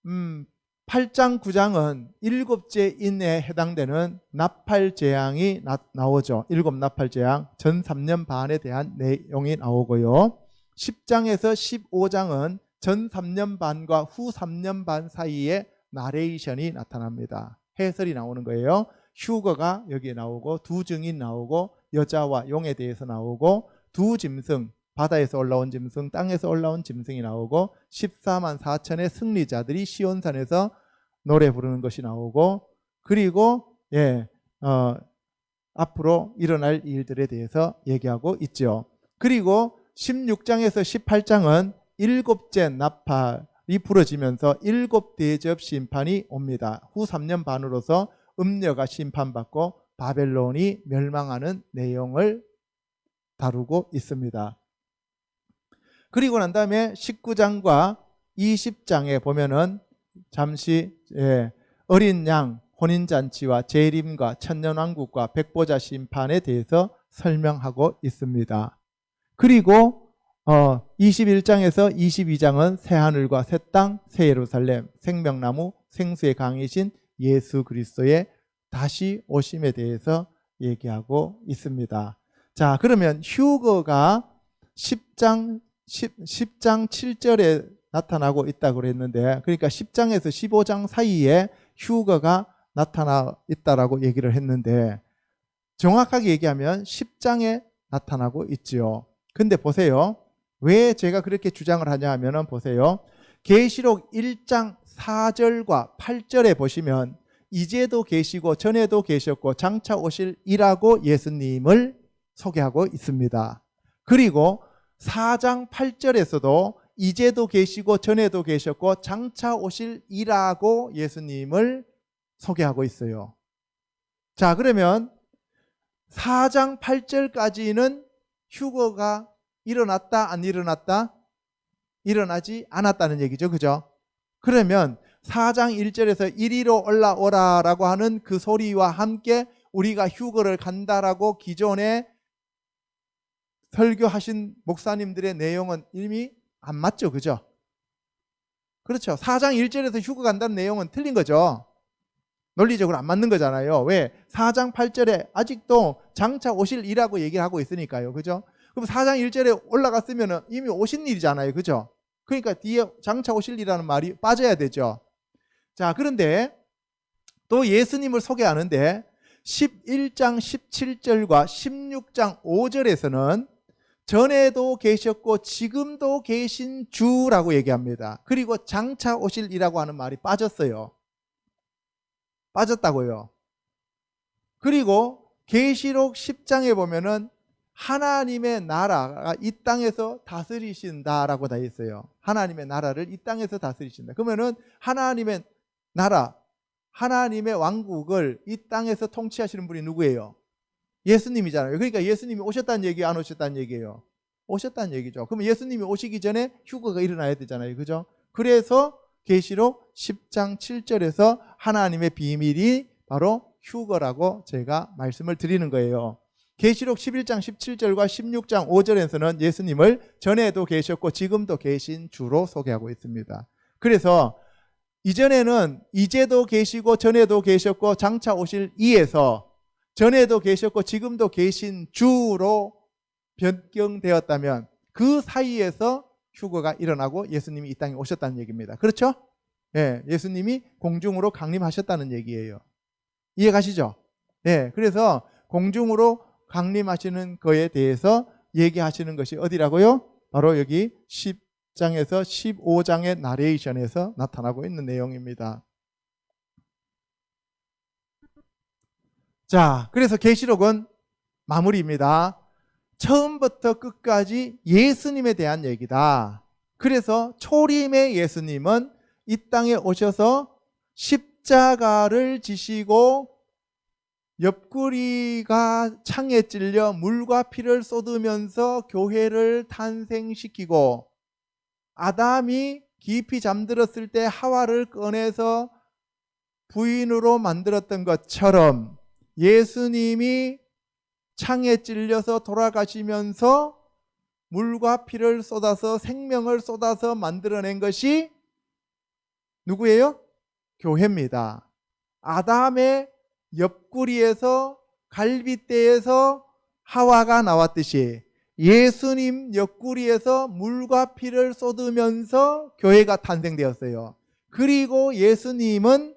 8장 9장은 7째 인에 해당되는 나팔 재앙이 나오죠. 7 나팔 재앙 전 3년 반에 대한 내용이 나오고요. 10장에서 15장은 전 3년 반과 후 3년 반 사이에 나레이션이 나타납니다. 해설이 나오는 거예요. 휴거가 여기에 나오고 두 증인 나오고 여자와 용에 대해서 나오고 두 짐승 바다에서 올라온 짐승 땅에서 올라온 짐승이 나오고 14만 4천의 승리자들이 시온산에서 노래 부르는 것이 나오고 그리고 앞으로 일어날 일들에 대해서 얘기하고 있죠. 그리고 16장에서 18장은 7째 나팔이 부러지면서 7대접 심판이 옵니다. 후 3년 반으로서 음녀가 심판받고 바벨론이 멸망하는 내용을 다루고 있습니다. 그리고 난 다음에 19장과 20장에 보면은 잠시 어린 양 혼인잔치와 재림과 천년왕국과 백보자 심판에 대해서 설명하고 있습니다. 그리고 21장에서 22장은 새하늘과 새 땅, 새 예루살렘, 생명나무, 생수의 강이신 예수 그리스도의 다시 오심에 대해서 얘기하고 있습니다. 자, 그러면 휴거가 10장 7절에 나타나고 있다고 그랬는데, 그러니까 10장에서 15장 사이에 휴거가 나타나 있다라고 얘기를 했는데, 정확하게 얘기하면 10장에 나타나고 있지요. 근데 보세요. 왜 제가 그렇게 주장을 하냐 하면은 보세요. 계시록 1장 4절과 8절에 보시면 이제도 계시고 전에도 계셨고 장차 오실 이라고 예수님을 소개하고 있습니다. 그리고 4장 8절에서도 이제도 계시고 전에도 계셨고 장차 오실 이라고 예수님을 소개하고 있어요. 자, 그러면 4장 8절까지는 휴거가 일어났다 안 일어났다? 일어나지 않았다는 얘기죠. 그죠? 그러면 4장 1절에서 이리로 올라오라 라고 하는 그 소리와 함께 우리가 휴거를 간다라고 기존에 설교하신 목사님들의 내용은 이미 안 맞죠. 그죠? 그렇죠. 4장 1절에서 휴거 간다는 내용은 틀린 거죠. 논리적으로 안 맞는 거잖아요. 왜? 4장 8절에 아직도 장차 오실 이라고 얘기를 하고 있으니까요. 그죠? 그럼 4장 1절에 올라갔으면 이미 오신 일이잖아요. 그죠? 그러니까 뒤에 장차 오실 이라는 말이 빠져야 되죠. 자, 그런데 또 예수님을 소개하는데 11장 17절과 16장 5절에서는 전에도 계셨고 지금도 계신 주라고 얘기합니다. 그리고 장차 오실 이라고 하는 말이 빠졌어요. 빠졌다고요. 그리고 계시록 10장에 보면은 하나님의 나라가 이 땅에서 다스리신다라고 다 있어요. 하나님의 나라를 이 땅에서 다스리신다. 그러면은 하나님의 나라, 하나님의 왕국을 이 땅에서 통치하시는 분이 누구예요? 예수님이잖아요. 그러니까 예수님이 오셨다는 얘기예요, 안 오셨다는 얘기예요? 오셨다는 얘기죠. 그럼 예수님이 오시기 전에 휴거가 일어나야 되잖아요. 그죠? 그래서 계시록 10장 7절에서 하나님의 비밀이 바로 휴거라고 제가 말씀을 드리는 거예요. 계시록 11장 17절과 16장 5절에서는 예수님을 전에도 계셨고 지금도 계신 주로 소개하고 있습니다. 그래서 이전에는 이제도 계시고 전에도 계셨고 장차 오실 이에서 전에도 계셨고 지금도 계신 주로 변경되었다면 그 사이에서 휴거가 일어나고 예수님이 이 땅에 오셨다는 얘기입니다. 그렇죠? 예, 예수님이 공중으로 강림하셨다는 얘기예요. 이해가시죠? 예, 그래서 공중으로 강림하시는 거에 대해서 얘기하시는 것이 어디라고요? 바로 여기 10장에서 15장의 나레이션에서 나타나고 있는 내용입니다. 자, 그래서 계시록은 마무리입니다. 처음부터 끝까지 예수님에 대한 얘기다. 그래서 초림의 예수님은 이 땅에 오셔서 십자가를 지시고 옆구리가 창에 찔려 물과 피를 쏟으면서 교회를 탄생시키고, 아담이 깊이 잠들었을 때 하와를 꺼내서 부인으로 만들었던 것처럼 예수님이 창에 찔려서 돌아가시면서 물과 피를 쏟아서 생명을 쏟아서 만들어낸 것이 누구예요? 교회입니다. 아담의 옆구리에서, 갈빗대에서 하와가 나왔듯이 예수님 옆구리에서 물과 피를 쏟으면서 교회가 탄생되었어요. 그리고 예수님은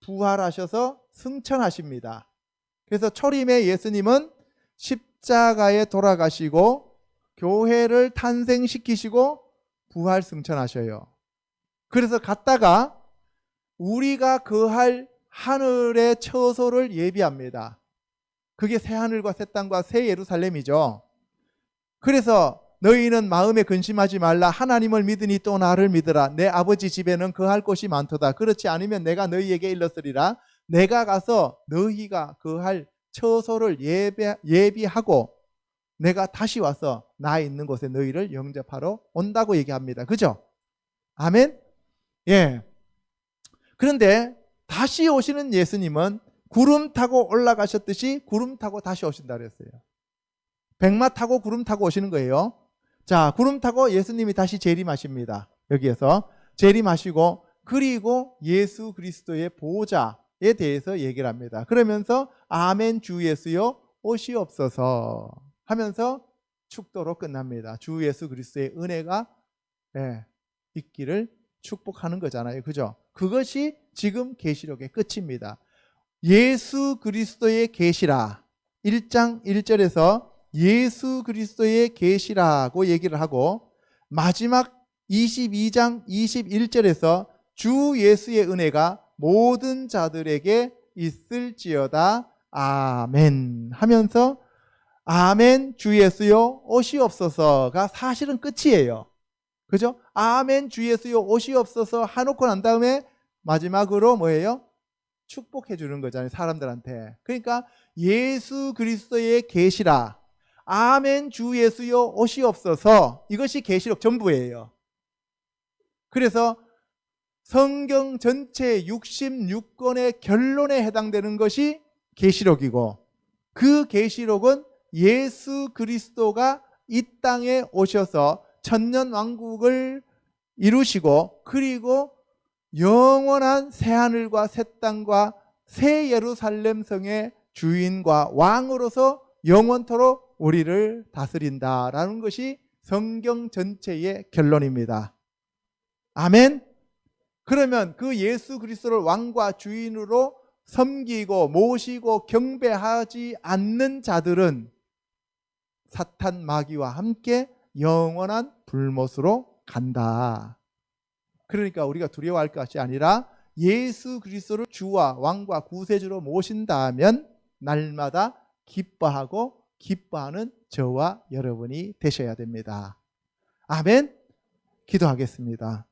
부활하셔서 승천하십니다. 그래서 초림의 예수님은 십자가에 돌아가시고 교회를 탄생시키시고 부활 승천하셔요. 그래서 갔다가 우리가 거할 하늘의 처소를 예비합니다. 그게 새 하늘과 새 땅과 새 예루살렘이죠. 그래서 너희는 마음에 근심하지 말라. 하나님을 믿으니 또 나를 믿으라. 내 아버지 집에는 거할 곳이 많도다. 그렇지 않으면 내가 너희에게 일렀으리라. 내가 가서 너희가 거할 처소를 예비하고 내가 다시 와서 나 있는 곳에 너희를 영접하러 온다고 얘기합니다. 그죠? 아멘? 예. 그런데 다시 오시는 예수님은 구름 타고 올라가셨듯이 구름 타고 다시 오신다 그랬어요. 백마 타고 구름 타고 오시는 거예요. 자, 구름 타고 예수님이 다시 재림하십니다. 여기에서 재림하시고, 그리고 예수 그리스도의 보호자에 대해서 얘기를 합니다. 그러면서 아멘 주 예수여 오시옵소서 하면서 축도로 끝납니다. 주 예수 그리스도의 은혜가 있기를 축복하는 거잖아요. 그죠? 그것이 지금 계시록의 끝입니다. 예수 그리스도의 계시라, 1장 1절에서 예수 그리스도의 계시라고 얘기를 하고, 마지막 22장 21절에서 주 예수의 은혜가 모든 자들에게 있을지어다 아멘 하면서 아멘 주 예수여 오시옵소서가 사실은 끝이에요. 그죠? 아멘 주 예수여 오시옵소서 하놓고 난 다음에 마지막으로 뭐예요? 축복해 주는 거잖아요, 사람들한테. 그러니까 예수 그리스도의 계시라, 아멘 주 예수여 오시옵소서, 이것이 계시록 전부예요. 그래서 성경 전체 66권의 결론에 해당되는 것이 계시록이고, 그 계시록은 예수 그리스도가 이 땅에 오셔서 천년 왕국을 이루시고, 그리고 영원한 새하늘과 새 땅과 새 예루살렘 성의 주인과 왕으로서 영원토록 우리를 다스린다라는 것이 성경 전체의 결론입니다. 아멘. 그러면 그 예수 그리스도를 왕과 주인으로 섬기고 모시고 경배하지 않는 자들은 사탄 마귀와 함께 영원한 불못으로 간다. 그러니까 우리가 두려워할 것이 아니라 예수 그리스도를 주와 왕과 구세주로 모신다면 날마다 기뻐하고 기뻐하는 저와 여러분이 되셔야 됩니다. 아멘. 기도하겠습니다.